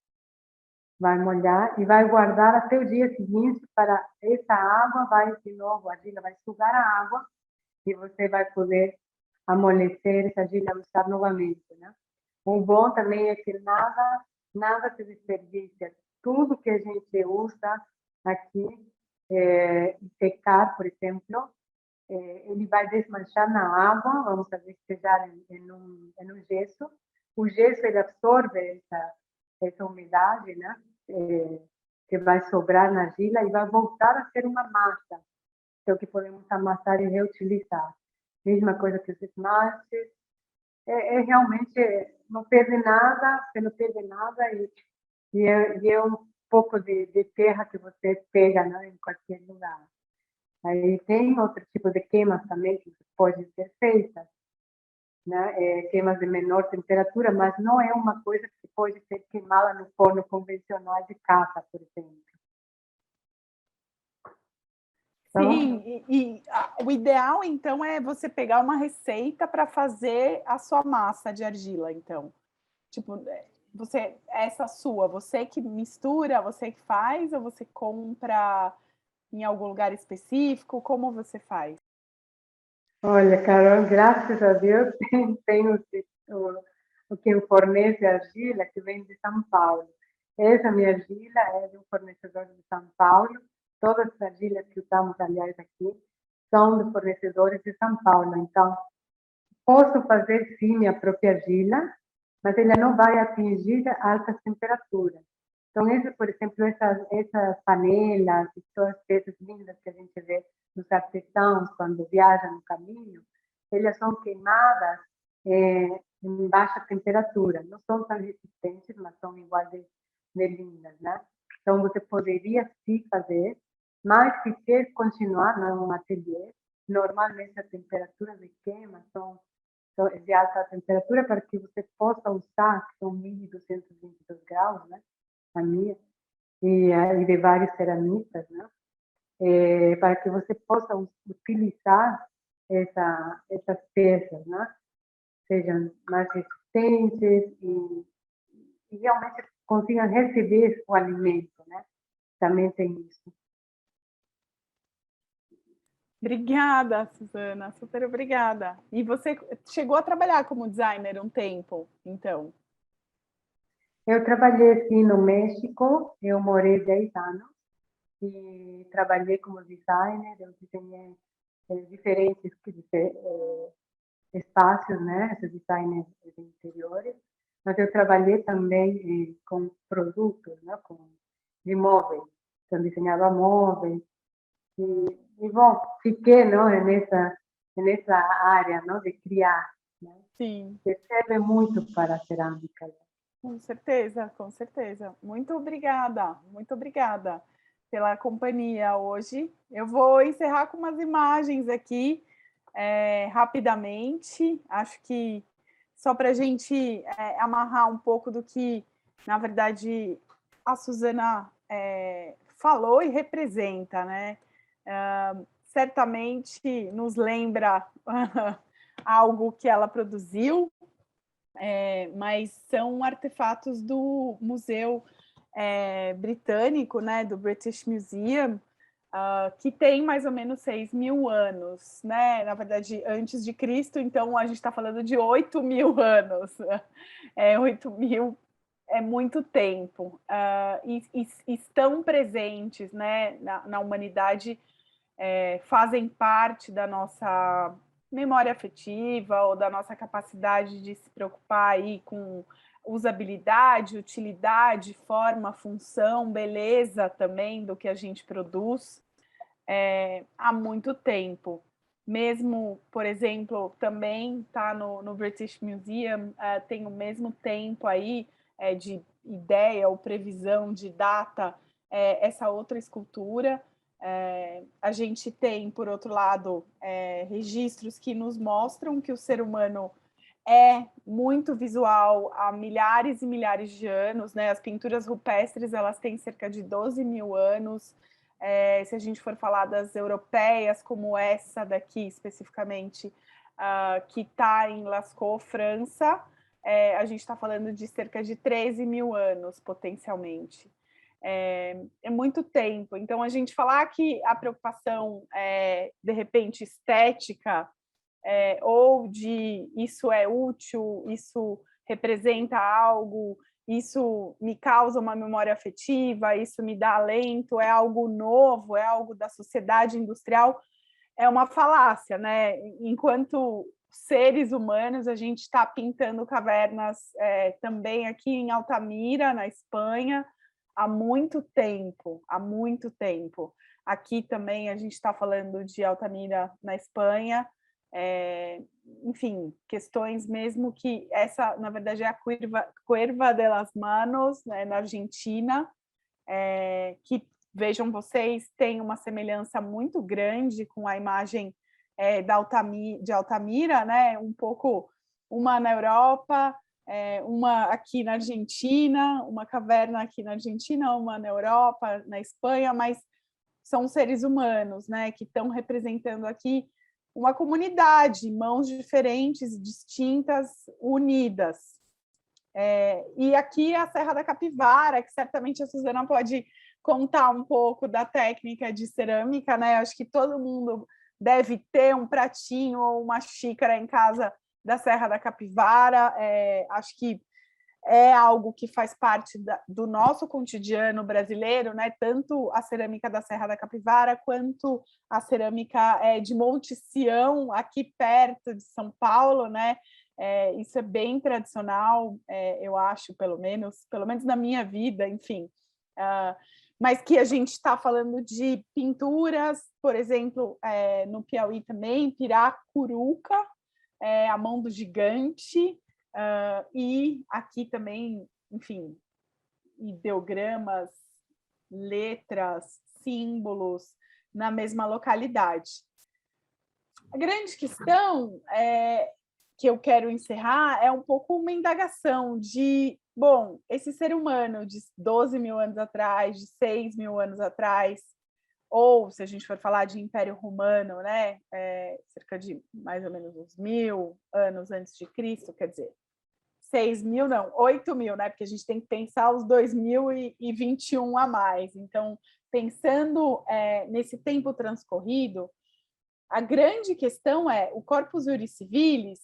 Vai molhar e vai guardar até o dia seguinte para essa água vai de novo, a argila vai sugar a água e você vai poder amolecer essa argila e usar novamente, né? O bom também é que nada se desperdiça. Tudo que a gente usa aqui, secar, por exemplo, ele vai desmanchar na água, vamos despejar em um gesso. O gesso ele absorve essa umidade, né? Que vai sobrar na argila e vai voltar a ser uma massa, que é o que podemos amassar e reutilizar. Mesma coisa que os esmaltes, realmente não perde nada, você não perde nada e é um pouco de terra que você pega, né, em qualquer lugar. Aí tem outro tipo de queimas também que podem ser feitas, né? Queimas de menor temperatura, mas não é uma coisa que pode ser queimada no forno convencional de casa, por exemplo. Então, sim, o ideal, então, é você pegar uma receita para fazer a sua massa de argila, então. Tipo, essa sua, você que mistura, você que faz, ou você compra em algum lugar específico? Como você faz? Olha, Carol, graças a Deus tenho o que fornece argila que vem de São Paulo. Essa minha argila é de um fornecedor de São Paulo. Todas as argilas que usamos, aliás, aqui, são de fornecedores de São Paulo. Então, posso fazer, sim, minha própria argila, mas ela não vai atingir altas temperaturas. Então, por exemplo, essas panelas e todas as peças lindas que a gente vê nos artesãos quando viajam no caminho, elas são queimadas em baixa temperatura. Não são tão resistentes, mas são igual de lindas, né? Então, você poderia sim fazer, mas se quer continuar no ateliê, normalmente a temperatura de queima são de alta temperatura para que você possa usar, que são 1222 graus, né? A minha, e de vários ceramistas, né? Para que você possa utilizar essas peças, né? Sejam mais resistentes e realmente consigam receber o alimento, né? Também tem isso. Obrigada, Suzana, super obrigada. E você chegou a trabalhar como designer um tempo, então? Eu trabalhei, sim, no México, eu morei 10 anos e trabalhei como designer, eu desenhei diferentes espaços, né, esses designers de interiores, mas eu trabalhei também com produtos, né, de móveis, então desenhava móveis, e bom, fiquei, não, nessa área, não, de criar, né? Sim. Que serve muito para a cerâmica. Com certeza, com certeza. Muito obrigada pela companhia hoje. Eu vou encerrar com umas imagens aqui, rapidamente. Acho que só para a gente amarrar um pouco do que, na verdade, a Suzana falou e representa, né? Certamente nos lembra algo que ela produziu, mas são artefatos do Museu Britânico, né, do British Museum, que tem mais ou menos 6.000 anos, né? Na verdade, antes de Cristo, então a gente está falando de 8.000 anos. 8.000 é muito tempo. E estão presentes, né, na humanidade, fazem parte da nossa memória afetiva ou da nossa capacidade de se preocupar aí com usabilidade, utilidade, forma, função, beleza também do que a gente produz há muito tempo. Mesmo, por exemplo, também está no British Museum, tem o mesmo tempo aí de ideia ou previsão de data, essa outra escultura. A gente tem, por outro lado, registros que nos mostram que o ser humano é muito visual há milhares e milhares de anos, né? As pinturas rupestres, elas têm cerca de 12.000 anos. Se a gente for falar das europeias, como essa daqui especificamente, que está em Lascaux, França, a gente está falando de cerca de 13.000 anos, potencialmente. É muito tempo. Então, a gente falar que a preocupação de repente, estética, ou de isso é útil, isso representa algo, isso me causa uma memória afetiva, isso me dá alento, é algo novo, é algo da sociedade industrial, é uma falácia, né? Enquanto seres humanos, a gente está pintando cavernas também aqui em Altamira, na Espanha, há muito tempo, há muito tempo. Aqui também a gente está falando de Altamira, na Espanha, enfim, questões mesmo que essa, na verdade, é a Cuerva de las Manos, né, na Argentina, que, vejam vocês, tem uma semelhança muito grande com a imagem de Altamira, né, um pouco uma na Europa, uma aqui na Argentina, uma caverna aqui na Argentina, uma na Europa, na Espanha, mas são seres humanos, né, que estão representando aqui uma comunidade, mãos diferentes, distintas, unidas. E aqui a Serra da Capivara, que certamente a Suzana pode contar um pouco da técnica de cerâmica, né? Acho que todo mundo deve ter um pratinho ou uma xícara em casa da Serra da Capivara. Acho que é algo que faz parte do nosso cotidiano brasileiro, né? Tanto a cerâmica da Serra da Capivara quanto a cerâmica de Monte Sião, aqui perto de São Paulo, né? Isso é bem tradicional, eu acho, pelo menos na minha vida, enfim. Mas que a gente está falando de pinturas, por exemplo, no Piauí também, Piracuruca, a mão do gigante, e aqui também, enfim, ideogramas, letras, símbolos na mesma localidade. A grande questão que eu quero encerrar é um pouco uma indagação de, bom, esse ser humano de 12 mil anos atrás, de 6 mil anos atrás, ou se a gente for falar de Império Romano, né, cerca de mais ou menos uns 1000 anos antes de Cristo, quer dizer, 6 mil não, 8 mil, né, porque a gente tem que pensar os 2021 a mais. Então, pensando nesse tempo transcorrido, a grande questão é o Corpus Juris Civilis,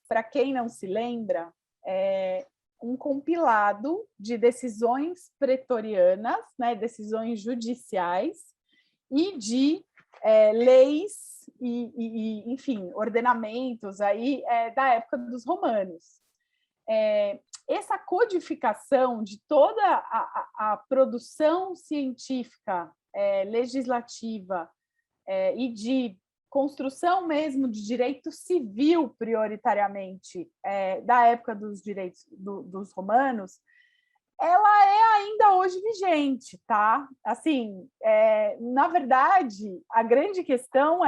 para quem não se lembra, é um compilado de decisões pretorianas, né, decisões judiciais e de leis e, enfim, ordenamentos aí da época dos romanos. Essa codificação de toda a produção científica, legislativa e de construção mesmo de direito civil, prioritariamente, da época dos direitos dos romanos, ela é ainda hoje vigente, tá? Assim, na verdade, a grande questão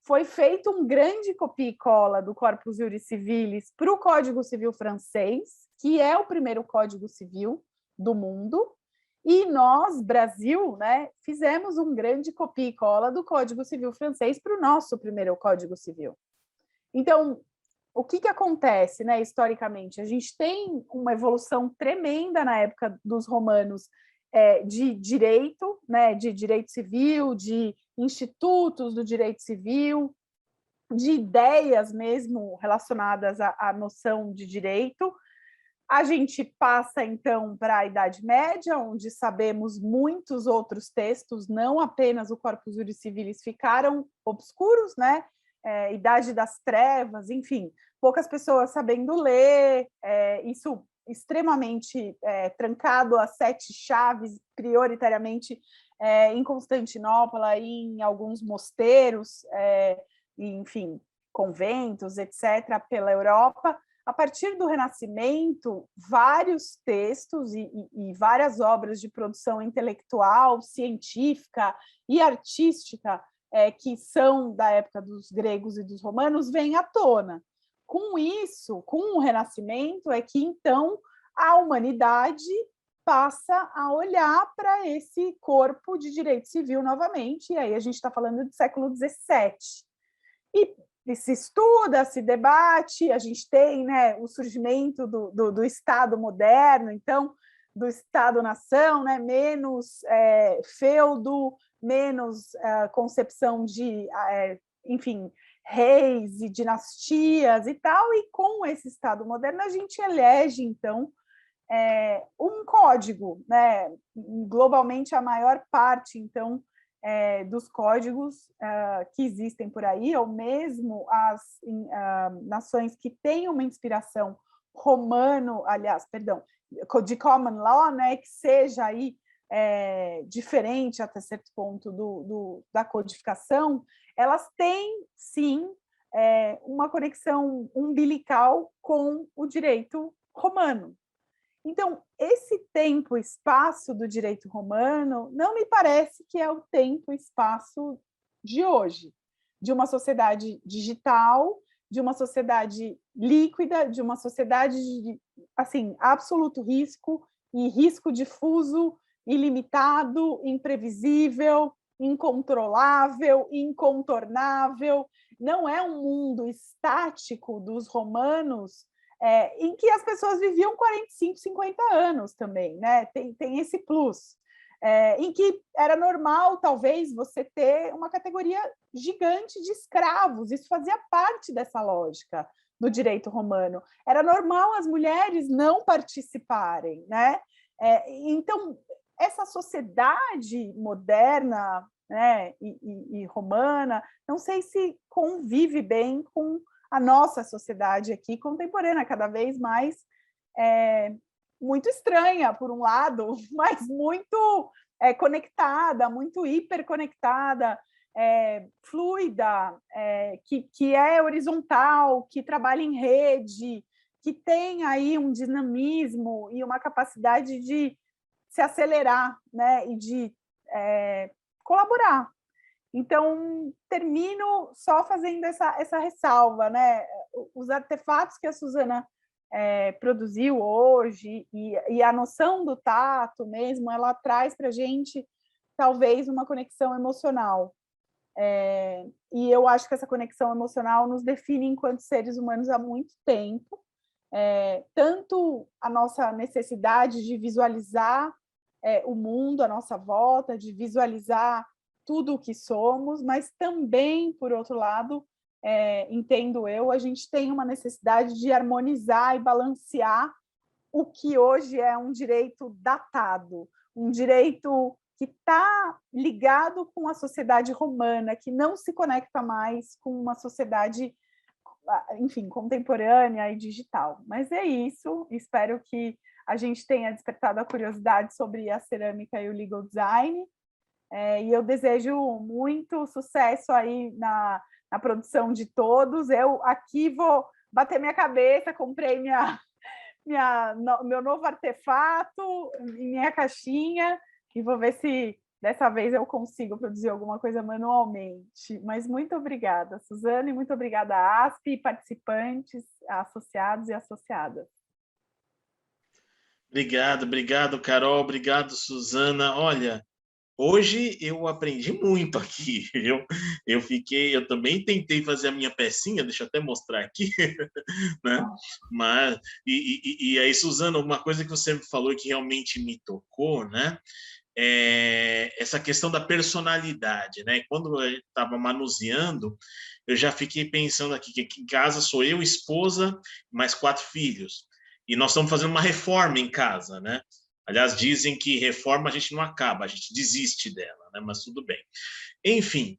foi feito um grande copia e cola do Corpus Juris Civilis para o Código Civil francês, que é o primeiro Código Civil do mundo, e nós, Brasil, né, fizemos um grande copia e cola do Código Civil francês para o nosso primeiro Código Civil. Então, o que acontece, né, historicamente? A gente tem uma evolução tremenda na época dos romanos de direito, né, de direito civil, de institutos do direito civil, de ideias mesmo relacionadas à noção de direito. A gente passa, então, para a Idade Média, onde sabemos muitos outros textos, não apenas o Corpus Juris Civilis, ficaram obscuros, né? Idade das Trevas, enfim, poucas pessoas sabendo ler, isso extremamente trancado a 7 chaves, prioritariamente em Constantinopla e em alguns mosteiros, enfim, conventos, etc., pela Europa. A partir do Renascimento, vários textos e várias obras de produção intelectual, científica e artística que são da época dos gregos e dos romanos vêm à tona. Com isso, com o Renascimento, é que, então, a humanidade passa a olhar para esse corpo de direito civil novamente, e aí a gente está falando do século XVII. E se estuda, se debate, a gente tem, né, o surgimento do Estado moderno, então, do Estado-nação, né, menos feudo, menos concepção de, enfim, reis e dinastias e tal, e com esse Estado moderno a gente elege, então, um código, né? Globalmente a maior parte, então, dos códigos que existem por aí, ou mesmo as nações que têm uma inspiração de common law, né, que seja aí diferente até certo ponto da codificação, elas têm, sim, uma conexão umbilical com o direito romano. Então, esse tempo e espaço do direito romano não me parece que é o tempo e espaço de hoje, de uma sociedade digital, de uma sociedade líquida, de uma sociedade de, assim, absoluto risco e risco difuso, ilimitado, imprevisível, incontrolável, incontornável. Não é um mundo estático dos romanos, em que as pessoas viviam 45, 50 anos também, né? Tem esse plus. em que era normal, talvez, você ter uma categoria gigante de escravos. Isso fazia parte dessa lógica do direito romano. Era normal as mulheres não participarem, né? Então, essa sociedade moderna, né, e romana, não sei se convive bem com a nossa sociedade aqui contemporânea, cada vez mais muito estranha, por um lado, mas muito conectada, muito hiperconectada, fluida, que é horizontal, que trabalha em rede, que tem aí um dinamismo e uma capacidade de se acelerar, né, e de colaborar. Então, termino só fazendo essa ressalva, né? Os artefatos que a Suzana produziu hoje e a noção do tato mesmo, ela traz para a gente, talvez, uma conexão emocional. E eu acho que essa conexão emocional nos define enquanto seres humanos há muito tempo, tanto a nossa necessidade de visualizar o mundo à nossa volta, de visualizar tudo o que somos, mas também, por outro lado, entendo eu, a gente tem uma necessidade de harmonizar e balancear o que hoje é um direito datado, um direito que está ligado com a sociedade romana, que não se conecta mais com uma sociedade, enfim, contemporânea e digital. Mas é isso, espero que a gente tenha despertado a curiosidade sobre a cerâmica e o legal design, e eu desejo muito sucesso aí na produção de todos. Eu aqui vou bater minha cabeça, comprei meu novo artefato, minha caixinha, e vou ver se dessa vez eu consigo produzir alguma coisa manualmente. Mas muito obrigada, Suzana, e muito obrigada à ASP, participantes, associados e associadas. Obrigado, Carol, obrigado, Suzana. Olha, hoje eu aprendi muito aqui. Eu também tentei fazer a minha pecinha, deixa eu até mostrar aqui, né? Mas e aí, Suzana, uma coisa que você falou que realmente me tocou, né? Essa questão da personalidade, né? Quando eu estava manuseando, eu já fiquei pensando aqui que aqui em casa sou eu, esposa, mais 4 filhos. E nós estamos fazendo uma reforma em casa, né? Aliás, dizem que reforma a gente não acaba, a gente desiste dela, né? Mas tudo bem. Enfim,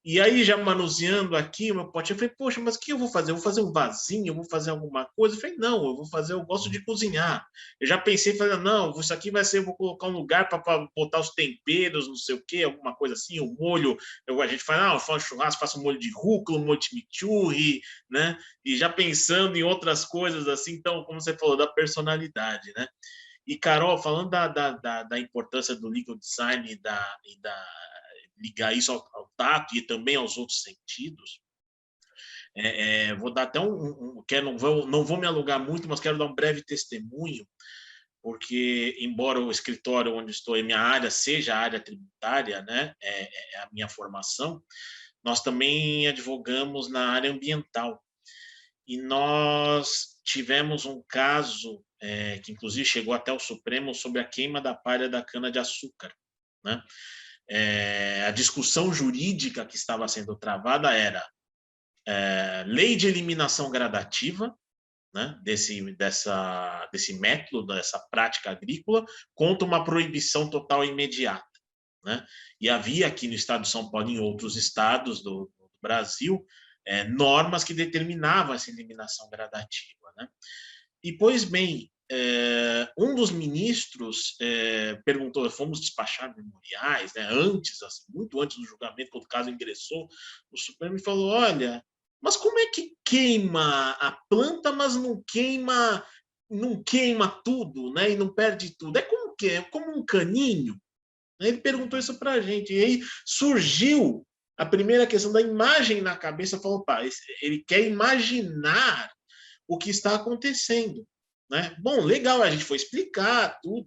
e aí já manuseando aqui o meu pote, eu falei, poxa, mas o que eu vou fazer? Eu vou fazer um vasinho, eu vou fazer alguma coisa? Eu falei, não, eu gosto de cozinhar. Eu já pensei, falei, não, isso aqui vai ser, eu vou colocar um lugar para botar os temperos, não sei o quê, alguma coisa assim, o molho, a gente fala, eu faço churrasco, faço um molho de rúcula, um molho de chimichurri, né? E já pensando em outras coisas assim, então, como você falou, da personalidade, né? E, Carol, falando da importância do legal design e ligar isso ao tato e também aos outros sentidos, vou dar até não vou me alugar muito, mas quero dar um breve testemunho, porque, embora o escritório onde estou, a minha área seja a área tributária, né, é a minha formação, nós também advogamos na área ambiental. E nós tivemos um caso que, inclusive, chegou até o Supremo sobre a queima da palha da cana-de-açúcar, né? A discussão jurídica que estava sendo travada era lei de eliminação gradativa, né, desse método, dessa prática agrícola, contra uma proibição total e imediata, né? E havia aqui no estado de São Paulo e em outros estados do Brasil normas que determinavam essa eliminação gradativa, né? E, pois bem, um dos ministros perguntou, fomos despachar memoriais, né, antes, assim, muito antes do julgamento, quando o caso ingressou, o Supremo falou, olha, mas como é que queima a planta, mas não queima tudo, né, e não perde tudo? É como um caninho? Ele perguntou isso para a gente, e aí surgiu a primeira questão da imagem na cabeça, falou, pá, ele quer imaginar o que está acontecendo, né? Bom, legal, a gente foi explicar tudo.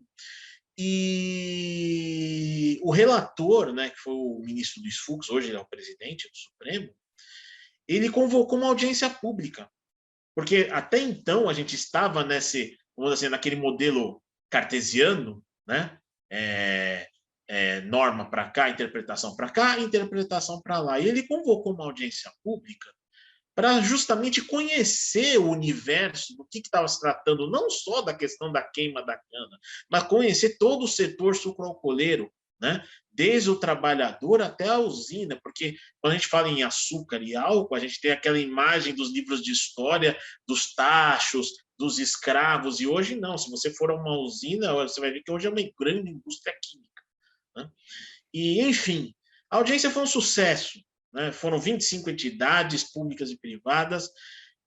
E o relator, né, que foi o ministro Luiz Fux, hoje ele é o presidente do Supremo, ele convocou uma audiência pública, porque até então a gente estava vamos dizer assim, naquele modelo cartesiano, né? norma para cá, interpretação para lá. E ele convocou uma audiência pública para justamente conhecer o universo do que estava se tratando, não só da questão da queima da cana, mas conhecer todo o setor sucroalcooleiro, né? Desde o trabalhador até a usina, porque quando a gente fala em açúcar e álcool, a gente tem aquela imagem dos livros de história, dos tachos, dos escravos, e hoje não. Se você for a uma usina, você vai ver que hoje é uma grande indústria química, né? E, enfim, a audiência foi um sucesso, né? Foram 25 entidades públicas e privadas,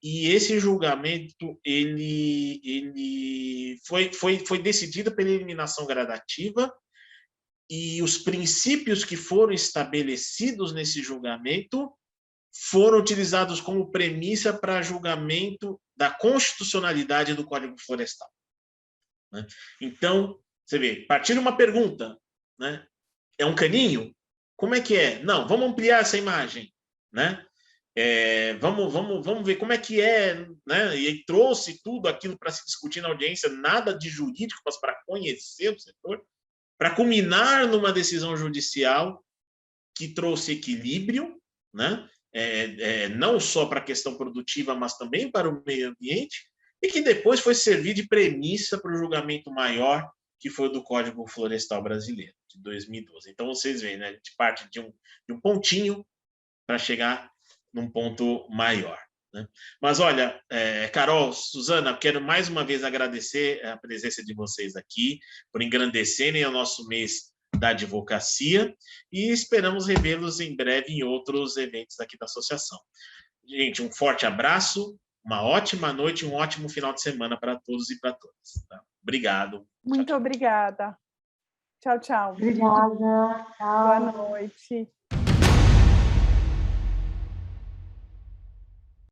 e esse julgamento ele foi decidido pela eliminação gradativa, e os princípios que foram estabelecidos nesse julgamento foram utilizados como premissa para julgamento da constitucionalidade do Código Florestal, né? Então, você vê, partir de uma pergunta, né? É um caninho? Como é que é? Não, vamos ampliar essa imagem, né? Vamos ver como é que é, né? E aí trouxe tudo aquilo para se discutir na audiência, nada de jurídico, mas para conhecer o setor, para culminar numa decisão judicial que trouxe equilíbrio, né? Não só para a questão produtiva, mas também para o meio ambiente, e que depois foi servir de premissa para o julgamento maior, que foi o do Código Florestal Brasileiro, de 2012. Então, vocês veem, né? A gente parte de um pontinho para chegar num ponto maior, né? Mas, olha, Carol, Suzana, quero mais uma vez agradecer a presença de vocês aqui, por engrandecerem o nosso mês da advocacia, e esperamos revê-los em breve em outros eventos aqui da associação. Gente, um forte abraço, uma ótima noite, um ótimo final de semana para todos e para todas. Tá? Obrigado. Muito obrigada. Tchau, tchau. Obrigada. Tchau. Boa noite.